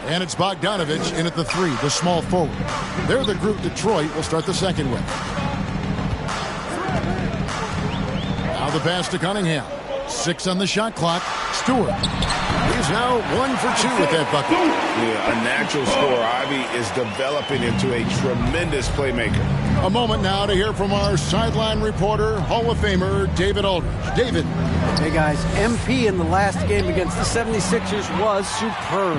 And it's Bogdanovich in at the 3, the small forward. They're the group Detroit will start the second with. Now the pass to Cunningham. 6 on the shot clock. Stewart. He's now 1 for 2 with that bucket. Yeah, a natural scorer. Ivy is developing into a tremendous playmaker. A moment now to hear from our sideline reporter, Hall of Famer David Aldridge. David. Hey guys, MP in the last game against the 76ers was superb.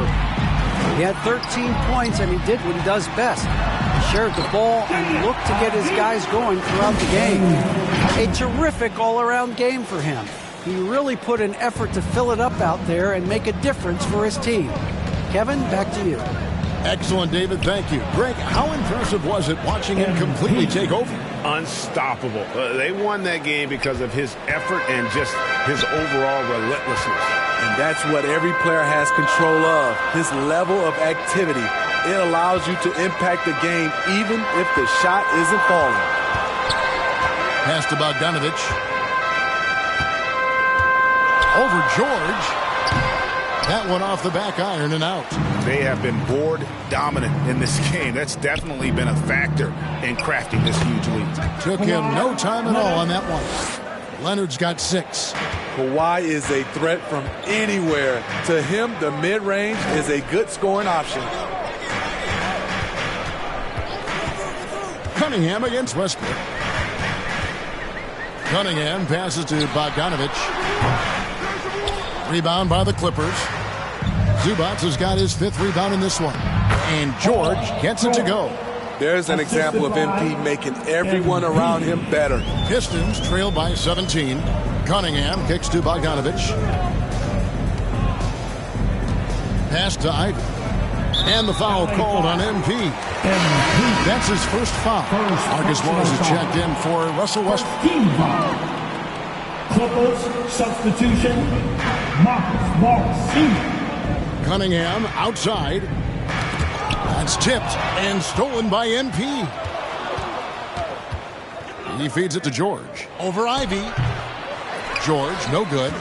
He had 13 points and he did what he does best. He shared the ball and looked to get his guys going throughout the game. A terrific all-around game for him. He really put an effort to fill it up out there and make a difference for his team. Kevin, back to you. Excellent, David. Thank you. Greg, how impressive was it watching him completely take over? Unstoppable. They won that game because of his effort and just his overall relentlessness. And that's what every player has control of, his level of activity. It allows you to impact the game even if the shot isn't falling. Pass to Bogdanovich. Over George. That one off the back iron and out. They have been board dominant in this game. That's definitely been a factor in crafting this huge lead. Took him no time at all on that one. Leonard's got 6. Kawhi is a threat from anywhere. To him, the mid-range is a good scoring option. Cunningham against Westbrook. Cunningham passes to Bogdanovich. Rebound by the Clippers. Zubac has got his 5th rebound in this one. And George gets it to go. There's an example of MP making everyone around him better. Pistons trail by 17. Cunningham kicks to Bogdanovich. Pass to Ivy. And the foul called on MP. That's his first foul. Marcus Morris is checked in for Russell Westbrook. Clippers substitution, Marcus Morris. Cunningham outside. That's tipped and stolen by MP. He feeds it to George. Over Ivy. George, no good.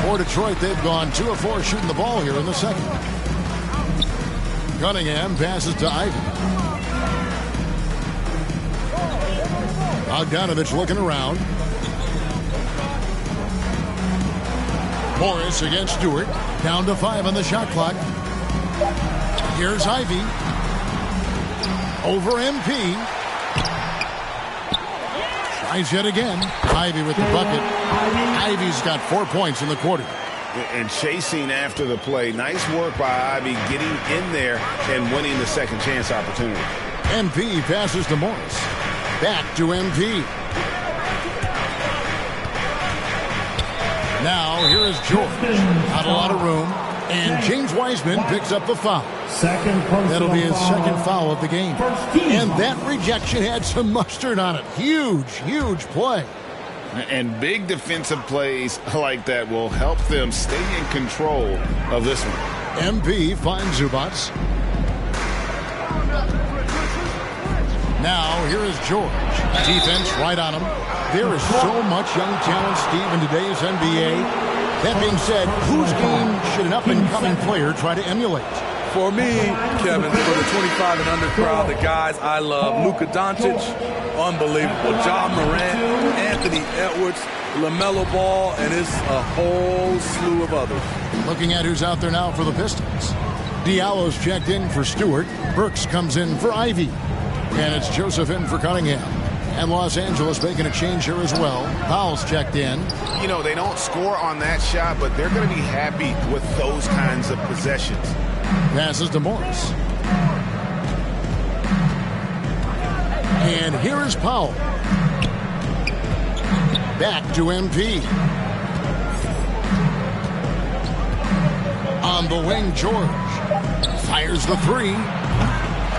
For Detroit, they've gone 2 of 4 shooting the ball here in the second. Cunningham passes to Ivy. Bogdanovich looking around. Morris against Stewart. Down to 5 on the shot clock. Here's Ivy. Over MP. Tries yet again. Ivy with the bucket. Ivy's got 4 points in the quarter. And chasing after the play. Nice work by Ivy getting in there and winning the second chance opportunity. MP passes to Morris. Back to MP. Now, here is George. Not a lot of room. And James Wiseman picks up the foul. That'll be his second foul of the game. And that rejection had some mustard on it. Huge, huge play. And big defensive plays like that will help them stay in control of this one. MP finds Zubats. Now, here is George. Defense right on him. There is so much young talent, Steve, in today's NBA. That being said, whose game should an up-and-coming player try to emulate? For me, Kevin, for the 25 and under crowd, the guys I love, Luka Doncic, unbelievable. Ja Morant, Anthony Edwards, LaMelo Ball, and it's a whole slew of others. Looking at who's out there now for the Pistons. Diallo's checked in for Stewart. Burks comes in for Ivy. And it's Joseph in for Cunningham. And Los Angeles making a change here as well. Powell's checked in. You know, they don't score on that shot, but they're going to be happy with those kinds of possessions. Passes to Morris. And here is Powell. Back to MP. On the wing, George. Fires the three.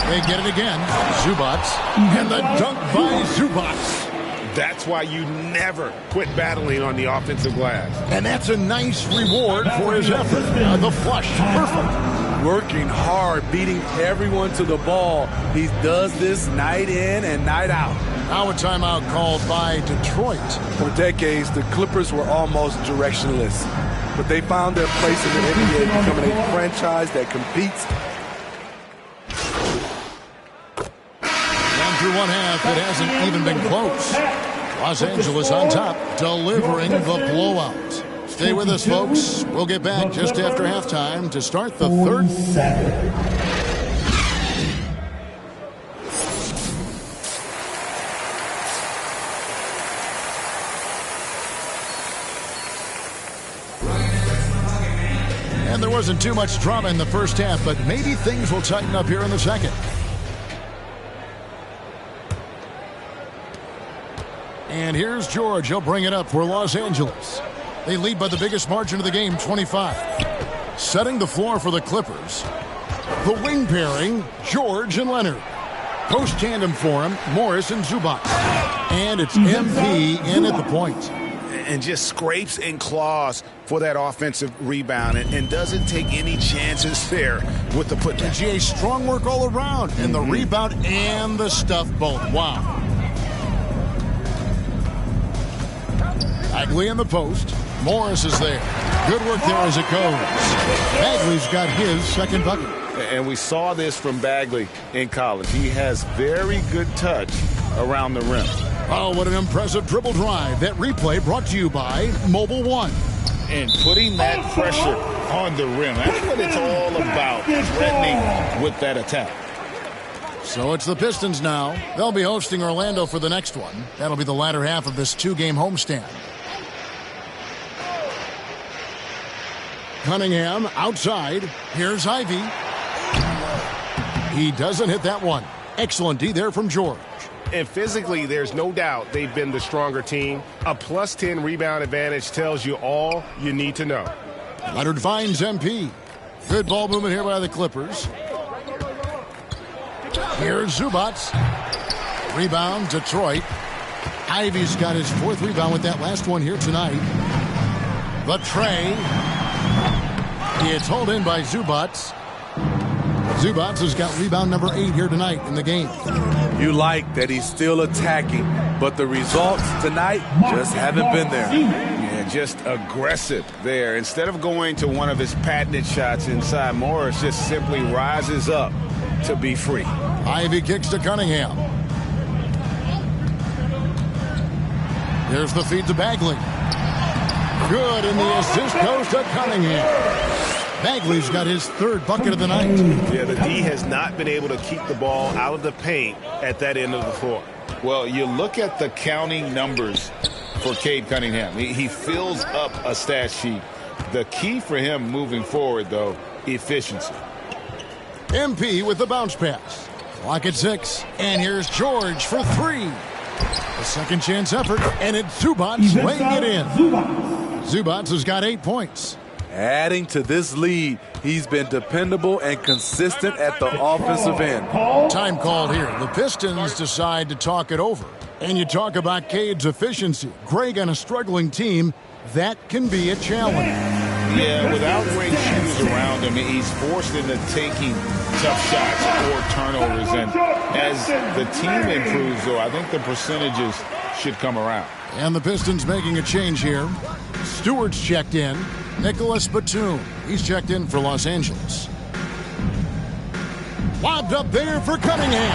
They get it again. Zubats. And the dunk by Zubats. That's why you never quit battling on the offensive glass. And that's a nice reward for his effort. The flush. Perfect. Working hard, beating everyone to the ball. He does this night in and night out. Now a timeout called by Detroit. For decades, the Clippers were almost directionless. But they found their place in the NBA, becoming a franchise that competes. Down through one half, it hasn't even been close. Los Angeles on top, delivering the blowout. Stay with us, folks. We'll get back just after halftime to start the third. And there wasn't too much drama in the first half, but maybe things will tighten up here in the second. And here's George. He'll bring it up for Los Angeles. They lead by the biggest margin of the game, 25. Setting the floor for the Clippers. The wing pairing, George and Leonard. Post tandem for him, Morris and Zubac. And it's MP in at the point. And just scrapes and claws for that offensive rebound and doesn't take any chances there with the putback. GA, strong work all around. And the rebound and the stuff both. Wow. Bagley in the post. Morris is there. Good work there as it goes. Bagley's got his second bucket. And we saw this from Bagley in college. He has very good touch around the rim. Oh, what an impressive dribble drive. That replay brought to you by Mobile One. And putting that pressure on the rim. That's what it's all about, threatening with that attack. So it's the Pistons now. They'll be hosting Orlando for the next one. That'll be the latter half of this two-game homestand. Cunningham outside. Here's Ivy. He doesn't hit that one. Excellent D there from George. And physically, there's no doubt they've been the stronger team. A plus 10 rebound advantage tells you all you need to know. Leonard finds MP. Good ball movement here by the Clippers. Here's Zubats. Rebound, Detroit. Ivy's got his fourth rebound with that last one here tonight. The tray. It's hauled in by Zubats. Zubats has got rebound number 8 here tonight in the game. You like that he's still attacking, but the results tonight just haven't been there. Yeah, just aggressive there. Instead of going to one of his patented shots inside, Morris just simply rises up to be free. Ivy kicks to Cunningham. There's the feed to Bagley. Good, and the assist goes to Cunningham. Bagley's got his third bucket of the night. Yeah, the D has not been able to keep the ball out of the paint at that end of the floor. Well, you look at the counting numbers for Cade Cunningham. He fills up a stat sheet. The key for him moving forward, though, efficiency. MP with the bounce pass. Clock at 6. And here's George for 3. A second chance effort, and it's Zubats laying it in. Zubats has got 8 points. Adding to this lead, he's been dependable and consistent at the offensive end. Time called here. The Pistons decide to talk it over. And you talk about Cade's efficiency. Greg on a struggling team, that can be a challenge. Yeah, without great shooters around him, he's forced into taking tough shots or turnovers. And as the team improves, though, I think the percentages should come around. And the Pistons making a change here. Stewart's checked in. Nicholas Batum, he's checked in for Los Angeles. Lobbed up there for Cunningham.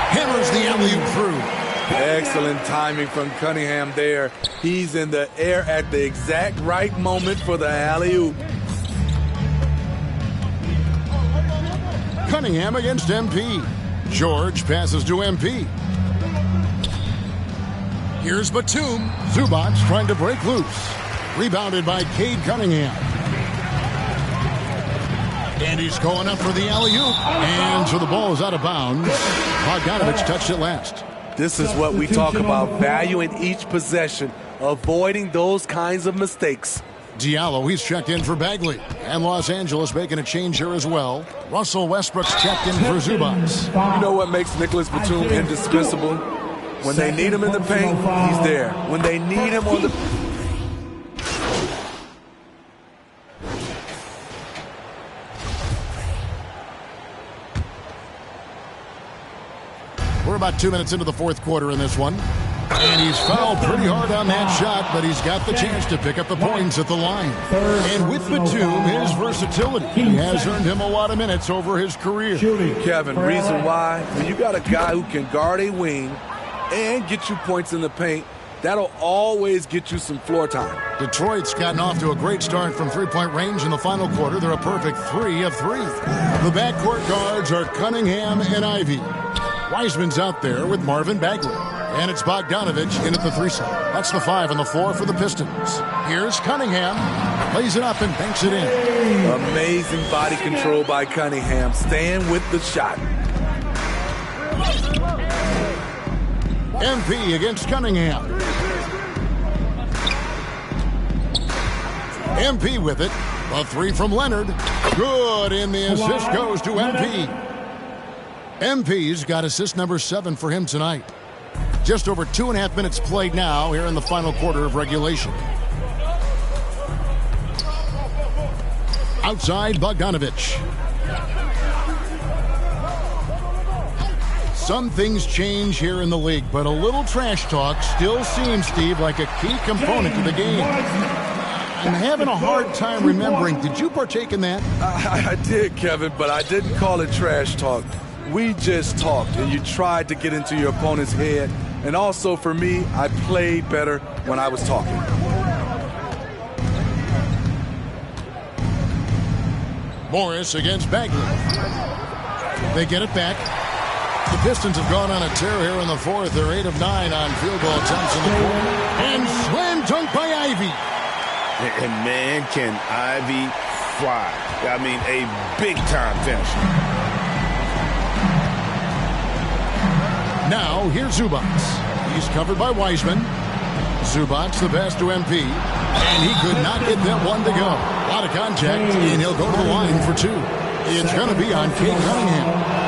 Hammers the alley-oop through. Excellent timing from Cunningham there. He's in the air at the exact right moment for the alley-oop. Cunningham against MP. George passes to MP. Here's Batum. Zubac trying to break loose. Rebounded by Cade Cunningham. And he's going up for the alley-oop. And so the ball is out of bounds. Bogdanovich touched it last. This is what we talk about, valuing each possession, avoiding those kinds of mistakes. Diallo, he's checked in for Bagley. And Los Angeles making a change here as well. Russell Westbrook's checked in for Zubac. You know what makes Nicholas Batum indispensable? When they need him in the paint, he's there. When they need him on the... We're about 2 minutes into the fourth quarter in this one. And he's fouled pretty hard on that shot, but he's got the chance to pick up the points at the line. And with Batum, his versatility has earned him a lot of minutes over his career. Kevin, reason why? When you got a guy who can guard a wing and get you points in the paint, that'll always get you some floor time. Detroit's gotten off to a great start from three-point range in the final quarter. They're a perfect 3 of 3. The backcourt guards are Cunningham and Ivy. Wiseman's out there with Marvin Bagley. And it's Bogdanovich in at the 3 side. That's the 5 on the floor for the Pistons. Here's Cunningham. Lays it up and banks it in. Amazing body control by Cunningham. Staying with the shot. MP against Cunningham. MP with it. A 3 from Leonard. Good, and the assist goes to MP. MP's got assist number 7 for him tonight. Just over 2.5 minutes played now here in the final quarter of regulation. Outside, Bogdanovich. Some things change here in the league, but a little trash talk still seems, Steve, like a key component to the game. I'm having a hard time remembering. Did you partake in that? I did, Kevin, but I didn't call it trash talk. We just talked, and you tried to get into your opponent's head. And also, for me, I played better when I was talking. Morris against Bagley. They get it back. The Pistons have gone on a tear here in the fourth. They're 8 of 9 on field goal attempts in the quarter. And slam dunk by Ivy. And man, can Ivy fly. I mean, a big-time finish. Now, here's Zubac. He's covered by Wiseman. Zubac, the pass to MP. And he could not get that one to go. A lot of contact, and he'll go to the line for 2. It's going to be on Cade Cunningham.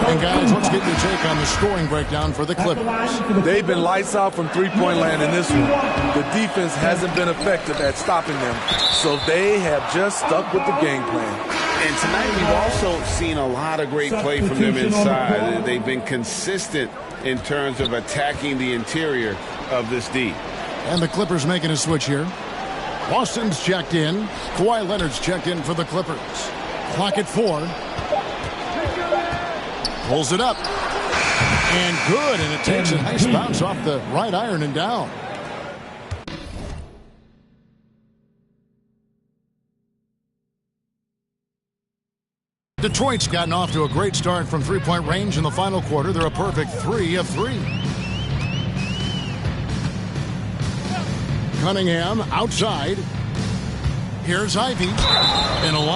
And guys, let's get your take on the scoring breakdown for the Clippers. They've been lights out from three-point land in this one. The defense hasn't been effective at stopping them, so they have just stuck with the game plan. And tonight we've also seen a lot of great play from them inside. They've been consistent in terms of attacking the interior of this D. And the Clippers making a switch here. Boston's checked in. Kawhi Leonard's checked in for the Clippers. Clock at 4. Pulls it up. And good, and it takes a nice bounce off the right iron and down. Detroit's gotten off to a great start from three-point range in the final quarter. They're a perfect 3 of 3. Cunningham outside. Here's Ivy. And a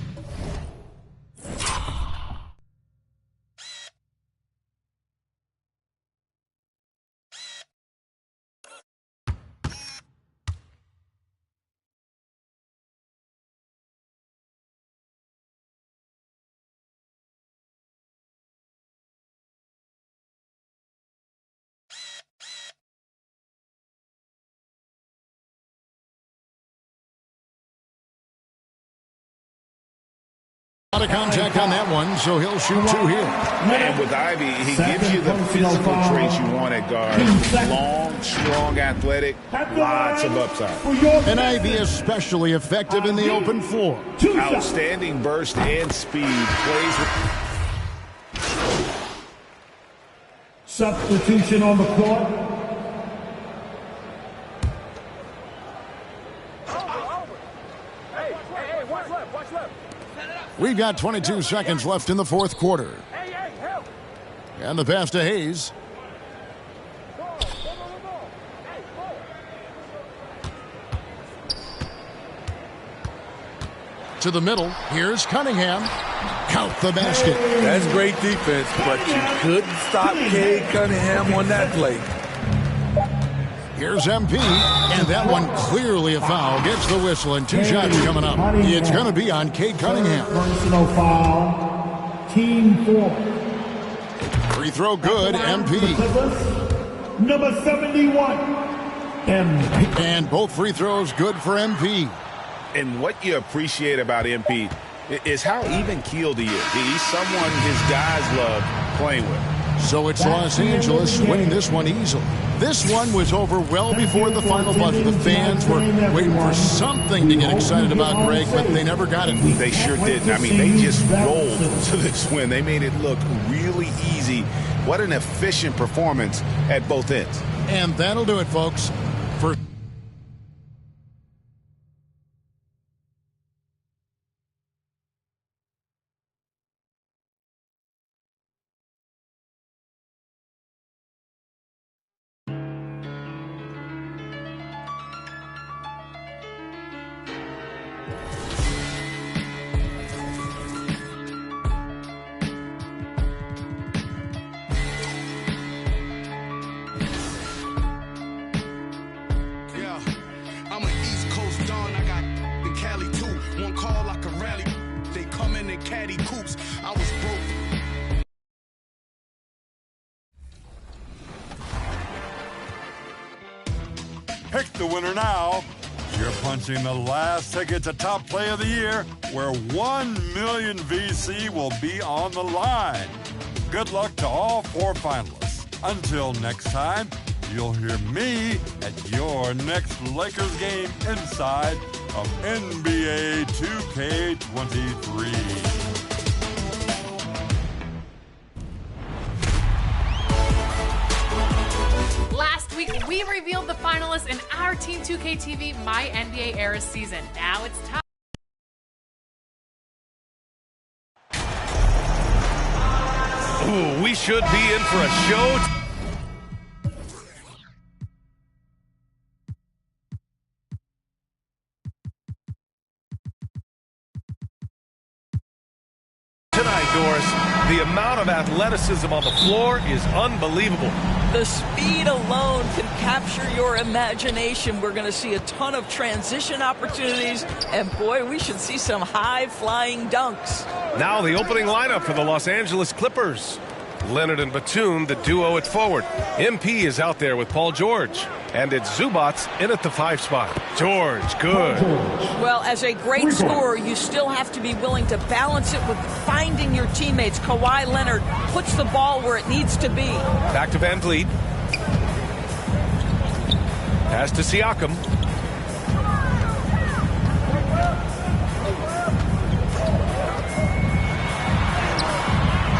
Out of contact on that one, so he'll shoot 2 here. And with Ivy, he gives you the physical traits you want at guard. Long, strong, athletic, lots of upside. And Ivy especially effective in the open floor. Outstanding burst and speed. Plays with... Substitution on the court. We've got 22 seconds left in the fourth quarter. And the pass to Hayes. To the middle. Here's Cunningham. Count the basket. That's great defense, but you couldn't stop Cade Cunningham on that play. Here's MP, and that one clearly a foul. Gets the whistle, and 2 shots coming up. It's going to be on Cade Cunningham. Personal foul. Team 4. Free throw good, MP. Number 71, MP. And both free throws good for MP. And what you appreciate about MP is how even-keeled he is. He's someone his guys love playing with. So it's Los Angeles winning this one easily. This one was over well before the final buzzer. The fans were waiting for something to get excited about, Greg, but they never got it. They sure didn't. I mean, they just rolled to this win. They made it look really easy. What an efficient performance at both ends. And that'll do it, folks. For Pick the winner now. You're punching the last ticket to Top Play of the Year, where 1 million VC will be on the line. Good luck to all 4 finalists. Until next time, you'll hear me at your next Lakers game inside of NBA 2K23. Last week, we revealed the finalists in our Team 2K TV My NBA Era season. Now it's time. Ooh, we should be in for a show. Tonight, Doris, the amount of athleticism on the floor is unbelievable. The speed alone can capture your imagination. We're going to see a ton of transition opportunities, and boy, we should see some high-flying dunks. Now the opening lineup for the Los Angeles Clippers. Leonard and Batum, the duo at forward. MP is out there with Paul George. And it's Zubats in at the 5 spot. George, good. Well, as a great scorer, you still have to be willing to balance it with finding your teammates. Kawhi Leonard puts the ball where it needs to be. Back to Van Vliet. Pass to Siakam.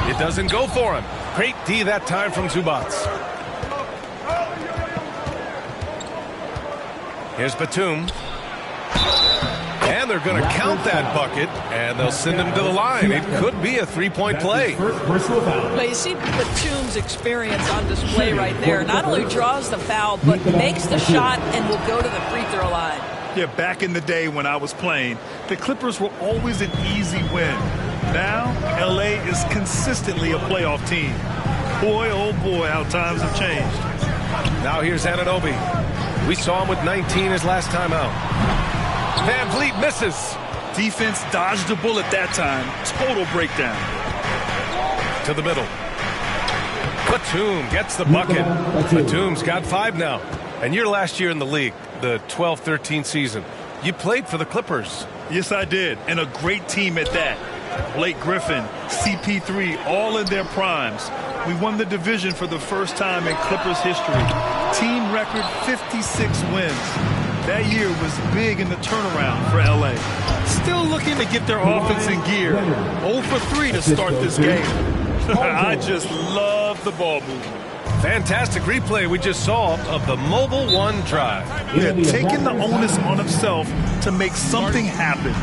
It doesn't go for him. Great D that time from Zubats. Here's Batum. And they're going to count that bucket, and they'll send him to the line. It could be a 3-point play. But you see Batum's experience on display right there. Not only draws the foul, but makes the shot and will go to the free throw line. Yeah, back in the day when I was playing, the Clippers were always an easy win. Now, L.A. is consistently a playoff team. Boy, oh boy, how times have changed. Now here's Anunoby. We saw him with 19 his last time out. Van Vliet misses. Defense dodged a bullet that time. Total breakdown. To the middle. Batum gets the bucket. Batum's got 5 now. And your last year in the league, the 12-13 season, you played for the Clippers. Yes, I did. And a great team at that. Blake Griffin, CP3, all in their primes. We won the division for the first time in Clippers history. Team record 56 wins. That year was big in the turnaround for LA. Still looking to get their offense in gear. 0 for 3 to start this game. I just love the ball movement. Fantastic replay we just saw of the Mobile One drive. Yeah, taking the onus on himself to make something happen.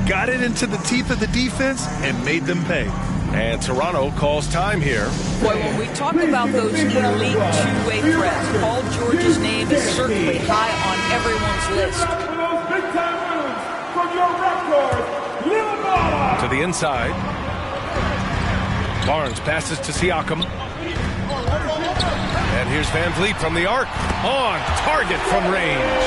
Got it into the teeth of the defense and made them pay. And Toronto calls time here. Boy, when we talk about those elite two-way threats, Paul George's name is certainly high on everyone's list. To the inside. Barnes passes to Siakam. And here's Van Vliet from the arc. On target from range.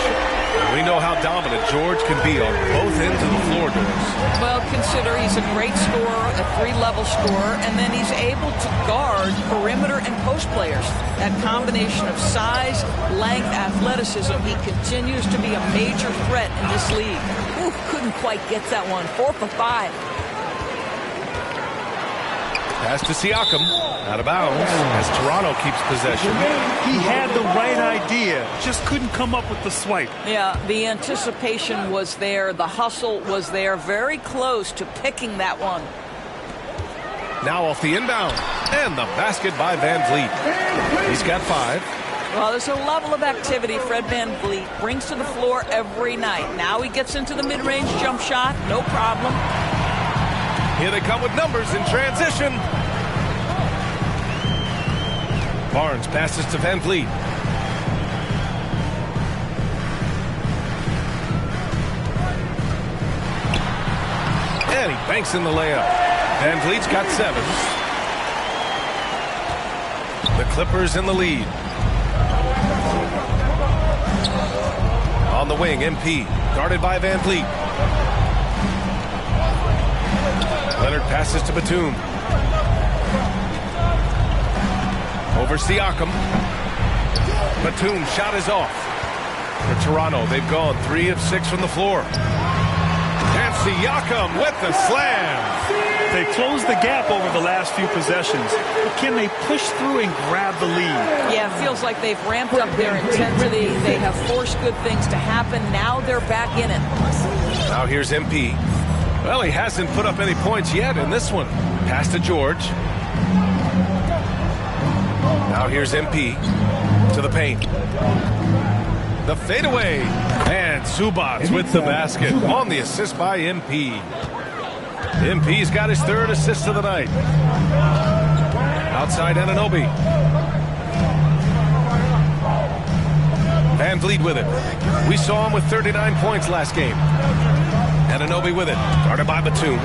We know how dominant George can be on both ends of the floor, Doris. Well, consider he's a great scorer, a three-level scorer, and then he's able to guard perimeter and post players. That combination of size, length, athleticism, he continues to be a major threat in this league. Ooh, couldn't quite get that one. 4 for 5. Pass to Siakam, out of bounds, as Toronto keeps possession. He had the right idea, just couldn't come up with the swipe. Yeah, the anticipation was there, the hustle was there, very close to picking that one. Now off the inbound, and the basket by Van Vliet. He's got 5. Well, there's a level of activity Fred Van Vliet brings to the floor every night. Now he gets into the mid-range jump shot, no problem. Here they come with numbers in transition. Barnes passes to Van Vliet. And he banks in the layup. Van Vliet's got 7. The Clippers in the lead. On the wing, MP, guarded by Van Vliet. Leonard passes to Batum. Over Siakam. Batum shot is off. For Toronto, they've gone 3 of 6 from the floor. And Siakam with the slam. They closed the gap over the last few possessions. But can they push through and grab the lead? Yeah, it feels like they've ramped up their intensity. They have forced good things to happen. Now they're back in it. Now here's MP. Well, he hasn't put up any points yet in this one. Pass to George. Now here's MP to the paint. The fadeaway. And Subats with the basket on the assist by MP. MP's got his 3rd assist of the night. Outside Anunoby. Van Vliet with it. We saw him with 39 points last game. Anunoby with it, guarded by Batum.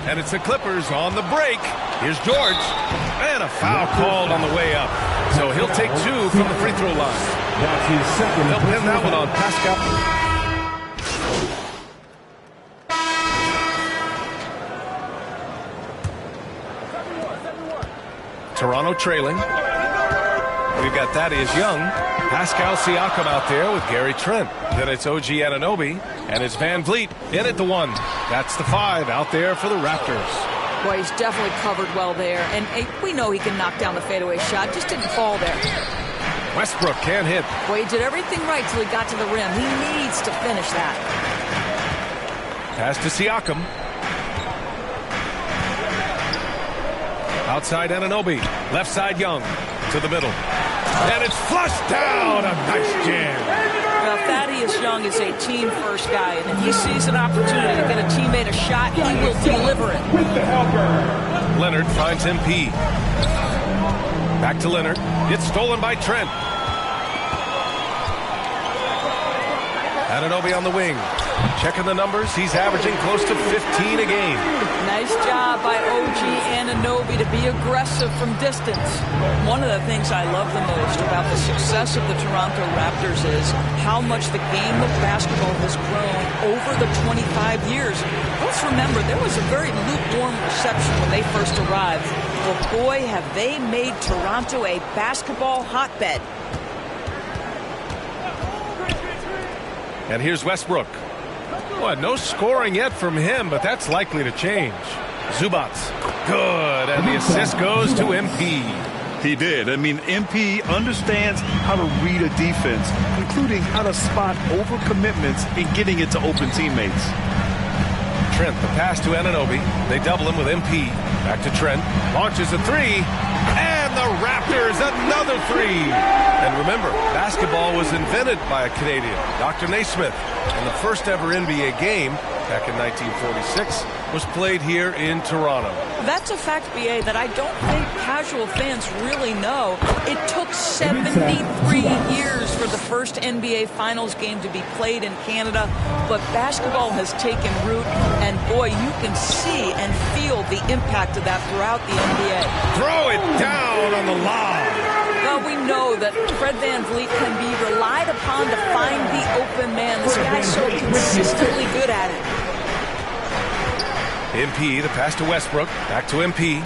And it's the Clippers on the break. Here's George. And a foul called on the way up. So he'll take 2 from the free throw line. That's his second. They'll pin that one on Pascal. Toronto trailing. We've got Thaddeus Young. Pascal Siakam out there with Gary Trent. Then it's OG Anunoby, and it's Van Vliet in at the 1. That's the 5 out there for the Raptors. Boy, he's definitely covered well there. And we know he can knock down the fadeaway shot. Just didn't fall there. Westbrook can't hit. Boy, he did everything right till he got to the rim. He needs to finish that. Pass to Siakam. Outside Anunoby. Left side Young. To the middle. And it's flushed down. A nice jam. Well, Thaddeus Young is a team-first guy, and if he sees an opportunity to get a teammate a shot, he will deliver it. Leonard finds MP. Back to Leonard. It's stolen by Trent. Anunoby on the wing. Checking the numbers. He's averaging close to 15 a game. Nice job by OG Anunoby to be aggressive from distance. One of the things I love the most about the success of the Toronto Raptors is how much the game of basketball has grown over the 25 years. Let's remember, there was a very lukewarm reception when they first arrived. Well, boy, have they made Toronto a basketball hotbed. And here's Westbrook. Well, no scoring yet from him, but that's likely to change. Zubac, good, and the assist goes to MP. He did. I mean, MP understands how to read a defense, including how to spot overcommitments and getting it to open teammates. Trent, the pass to Anunoby. They double him with MP. Back to Trent. Launches a three. And the Raptors, another three. And remember, basketball was invented by a Canadian, Dr. Naismith. And the first ever NBA game, back in 1946, was played here in Toronto. That's a fact, BA, that I don't think casual fans really know. It took 73 years for the first NBA Finals game to be played in Canada, but basketball has taken root, and boy, you can see and feel the impact of that throughout the NBA. Throw it down on the lob. Well, we know that Fred VanVleet can be relied upon to find the open man. This guy's so consistently good at it. MP, the pass to Westbrook. Back to MP.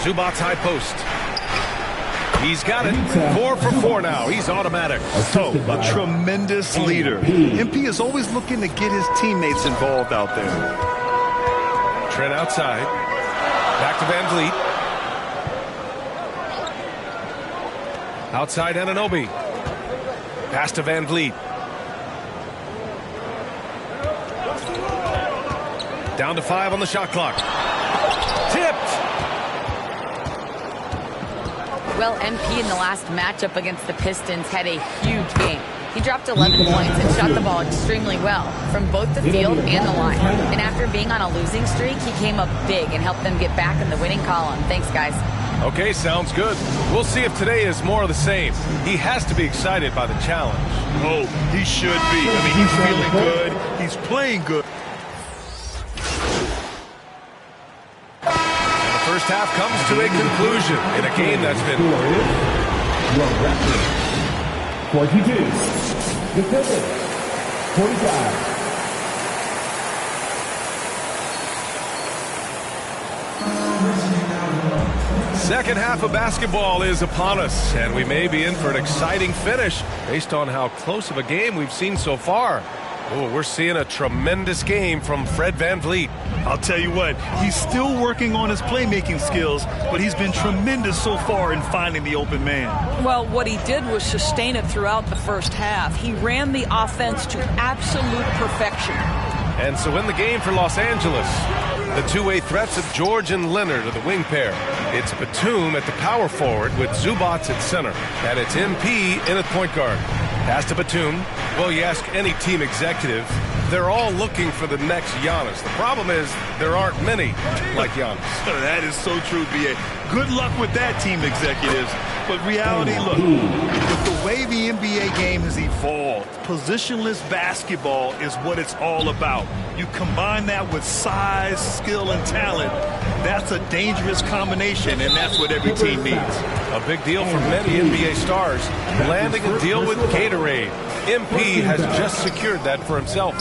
Zubac's high post. He's got it. 4 for 4 now. He's automatic. So, a tremendous leader. MP is always looking to get his teammates involved out there. Trent outside. Back to VanVleet. Outside Anunoby. Pass to VanVleet. Down to 5 on the shot clock. Tipped. Well, MP in the last matchup against the Pistons had a huge game. He dropped 11 points and shot the ball extremely well from both the field and the line. And after being on a losing streak, he came up big and helped them get back in the winning column. Thanks, guys. Okay, sounds good. We'll see if today is more of the same. He has to be excited by the challenge. Oh, he should be. I mean, he's feeling good. He's playing good. First half comes to a conclusion in a game that's been 42. The Clippers, 45. Second half of basketball is upon us, and we may be in for an exciting finish based on how close of a game we've seen so far. Oh, we're seeing a tremendous game from Fred VanVleet. I'll tell you what, he's still working on his playmaking skills, but he's been tremendous so far in finding the open man. Well, what he did was sustain it throughout the first half. He ran the offense to absolute perfection. And so in the game for Los Angeles, the two-way threats of George and Leonard are the wing pair. It's Batum at the power forward with Zubac at center. And it's MP in at point guard. Pass to Batum. Well, you ask any team executive, they're all looking for the next Giannis. The problem is there aren't many like Giannis. That is so true, B.A. Good luck with that, team executives. But reality, look, with the way the NBA game has evolved, positionless basketball is what it's all about. You combine that with size, skill, and talent, that's a dangerous combination, and that's what every team needs. A big deal for many NBA stars, landing a deal with Gatorade. MP has just secured that for himself.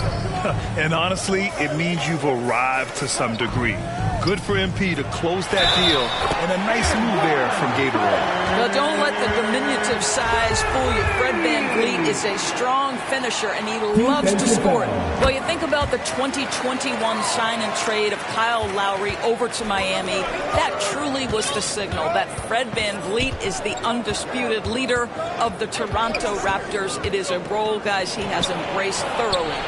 And honestly, it means you've arrived to some degree. Good for MP to close that deal, and a nice move there from Gatorade. Well, don't let the diminutive size fool you. Fred VanVleet is a strong finisher, and he loves to score it. Well, you think about the 2021 sign and trade of Kyle Lowry over to Miami. That truly was the signal that Fred VanVleet is the undisputed leader of the Toronto Raptors. It is a role, guys, he has embraced thoroughly.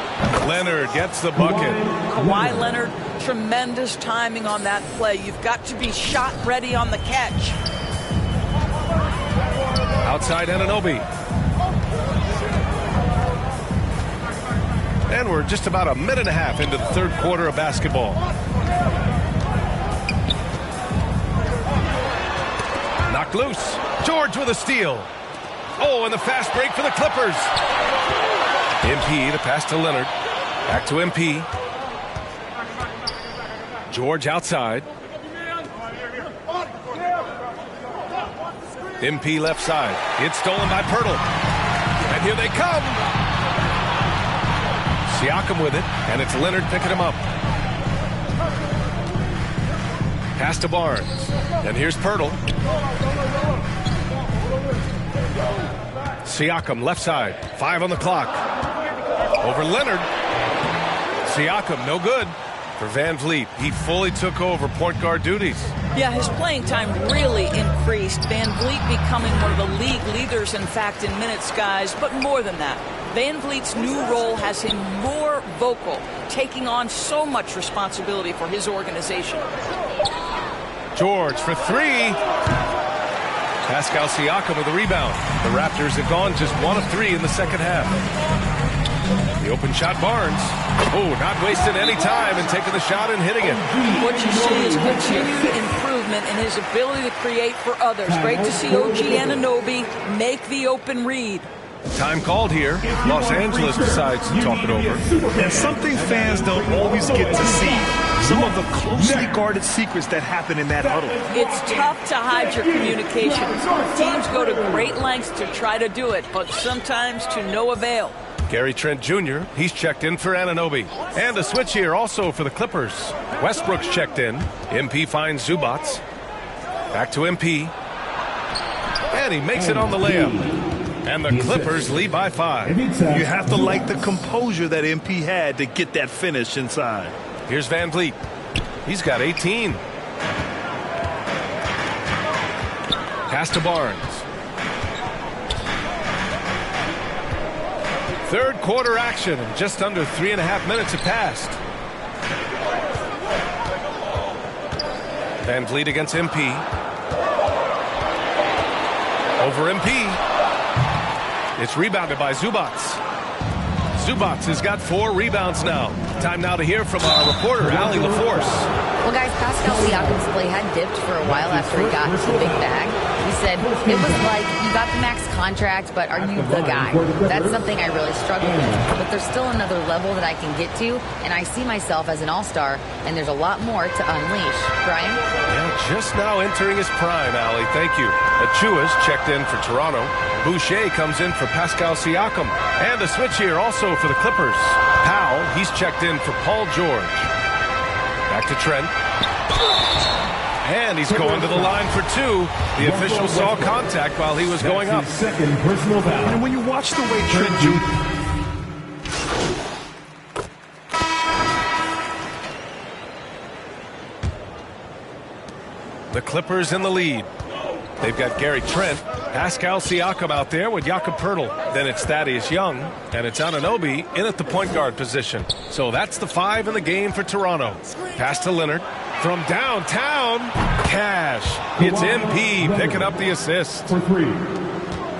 Leonard gets the bucket. Kawhi Leonard, tremendous timing on that play. You've got to be shot ready on the catch. Outside Anunoby. And we're just about a minute and a half into the third quarter of basketball. Knocked loose. George with a steal. Oh, and the fast break for the Clippers. MP, the pass to Leonard. Back to MP. George outside. MP left side. It's stolen by Pirtle. And here they come. Siakam with it, and it's Leonard picking him up. Pass to Barnes. And here's Pirtle. Siakam, left side. 5 on the clock. Over Leonard. Siakam, no good for Van Vliet. He fully took over point guard duties. Yeah, his playing time really increased. Van Vliet becoming one of the league leaders, in fact, in minutes, guys. But more than that, Van Vliet's new role has him more vocal, taking on so much responsibility for his organization. George for 3. Pascal Siakam with the rebound. The Raptors have gone just 1 of 3 in the second half. The open shot, Barnes. Oh, not wasting any time and taking the shot and hitting it. What you see is continued improvement in his ability to create for others. Great to see OG Anunoby make the open read. Time called here. Los Angeles decides to talk it over. And something fans don't always get to see. Some of the closely guarded secrets that happen in that huddle. It's tough to hide your communication. Teams go to great lengths to try to do it, but sometimes to no avail. Gary Trent Jr., he's checked in for Anunoby. And a switch here also for the Clippers. Westbrook's checked in. MP finds Zubats. Back to MP. And he makes it on the layup. And the Clippers lead by 5. You have to like the composure that MP had to get that finish inside. Here's Van Vliet. He's got 18. Pass to Barnes. Third quarter action, and just under 3.5 minutes have passed. Van Vliet against MP. Over MP. It's rebounded by Zubats. Zubats has got 4 rebounds now. Time now to hear from our reporter, Allie LaForce. Well, guys, Pascal Siakam's play had dipped for a while after he got the big bag. He said, it was like, you got the max contract, but are you the guy? That's something I really struggle with. But there's still another level that I can get to, and I see myself as an all-star, and there's a lot more to unleash. Brian? Yeah, just now entering his prime, Allie. Thank you. Achua's checked in for Toronto. Boucher comes in for Pascal Siakam. And a switch here also for the Clippers. Powell, he's checked in for Paul George. Back to Trent. And he's going to the line for 2. The official saw contact while he was going up. Second personal foul. And when you watch the way Trent Jr. The Clippers in the lead. They've got Gary Trent, Pascal Siakam out there with Jakob Poeltl. Then it's Thaddeus Young, and it's Anunoby in at the point guard position. So that's the 5 in the game for Toronto. Pass to Leonard. From downtown, Cash. It's MP picking up the assist.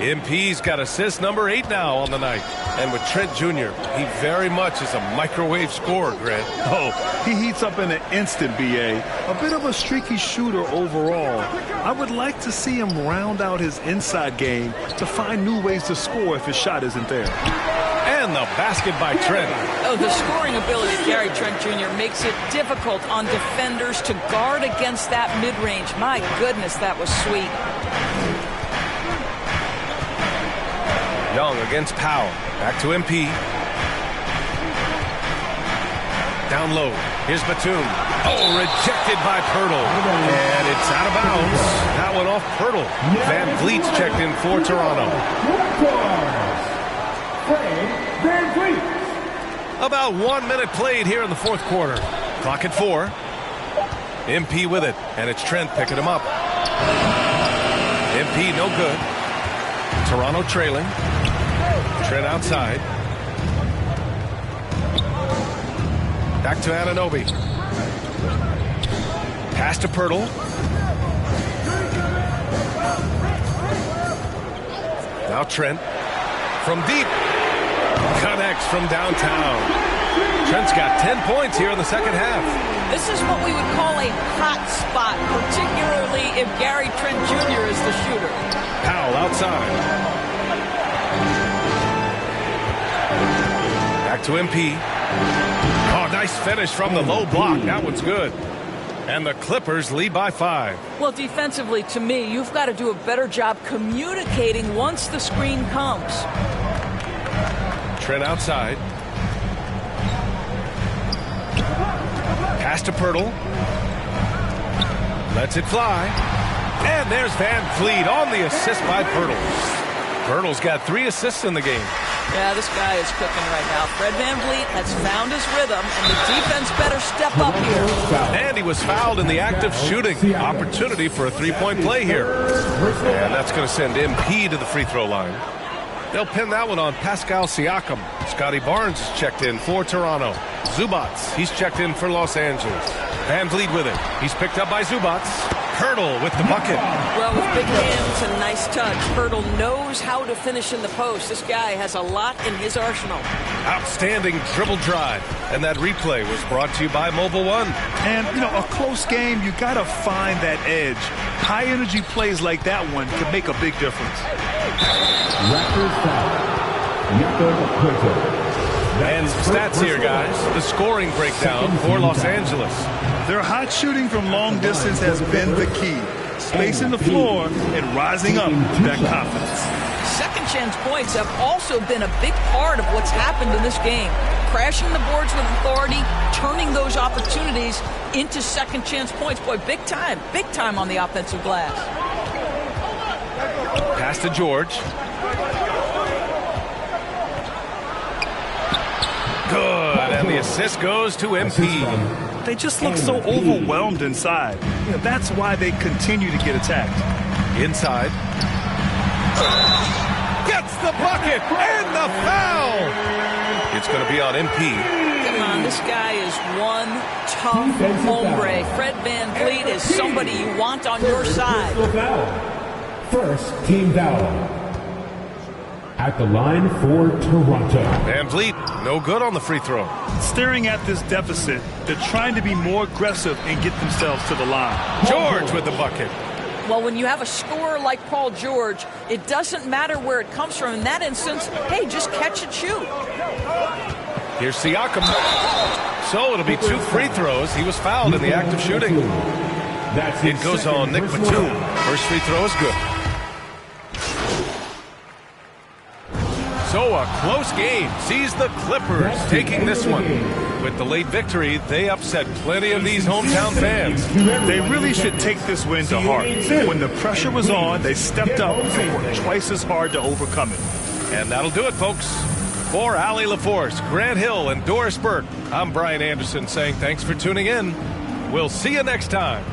MP's got assist number 8 now on the night. And with Trent Jr., he very much is a microwave scorer, Grant. Oh, he heats up in an instant, B.A. A bit of a streaky shooter overall. I would like to see him round out his inside game to find new ways to score if his shot isn't there. And the basket by Trent. Oh, the scoring ability of Gary Trent Jr. makes it difficult on defenders to guard against that mid-range. My goodness, that was sweet. Young against Powell. Back to MP. Down low. Here's Batum. Oh, rejected by Poeltl. And it's out of bounds. That one off Poeltl. Van Vliet's checked in for Toronto. About 1 minute played here in the fourth quarter. Clock at 4. MP with it. And it's Trent picking him up. MP no good. Toronto trailing. Trent outside. Back to Anunoby. Pass to Poeltl. Now Trent. From deep. Connects from downtown. Trent's got 10 points here in the second half. This is what we would call a hot spot, particularly if Gary Trent Jr. is the shooter. Powell outside. Back to MP. Oh, nice finish from the low block. That one's good. And the Clippers lead by 5. Well, defensively, to me, you've got to do a better job communicating once the screen comes. Trent outside. Pass to Poeltl. Lets it fly. And there's Van Vliet on the assist by Poeltl. Pirtle's got 3 assists in the game. Yeah, this guy is cooking right now. Fred VanVleet has found his rhythm, and the defense better step up here. And he was fouled in the act of shooting. Opportunity for a 3-point play here. And that's going to send MP to the free throw line. They'll pin that one on Pascal Siakam. Scotty Barnes is checked in for Toronto. Zubats, he's checked in for Los Angeles. VanVleet with it. He's picked up by Zubats. Pirtle with the bucket. Well, with big hands and nice touch, Pirtle knows how to finish in the post. This guy has a lot in his arsenal. Outstanding dribble drive. And that replay was brought to you by Mobile One. And, a close game, you got to find that edge. High-energy plays like that one can make a big difference. And stats here, guys. The scoring breakdown for Los Angeles. Their hot shooting from long distance has been the key. Spacing the floor and rising up to that confidence. Second chance points have also been a big part of what's happened in this game. Crashing the boards with authority, turning those opportunities into second chance points. Boy, big time on the offensive glass. Pass to George. Good, and the assist goes to MP. They just look so overwhelmed inside. That's why they continue to get attacked. Inside. Gets the bucket and the foul. It's going to be on MP. Come on, this guy is one tough hombre. Fred VanVleet is somebody you want on your side. First team foul. At the line for Toronto. VanVleet, no good on the free throw. Staring at this deficit, they're trying to be more aggressive and get themselves to the line. George with the bucket. Well, when you have a scorer like Paul George, it doesn't matter where it comes from. In that instance, hey, just catch and shoot. Here's Siakam. So it'll be 2 free throws. He was fouled in the act of shooting. It goes on Nick Batum. First free throw is good. So a close game sees the Clippers taking this one. With the late victory, they upset plenty of these hometown fans. They really should take this win to heart. When the pressure was on, they stepped up and worked twice as hard to overcome it. And that'll do it, folks. For Allie LaForce, Grant Hill, and Doris Burke, I'm Brian Anderson saying thanks for tuning in. We'll see you next time.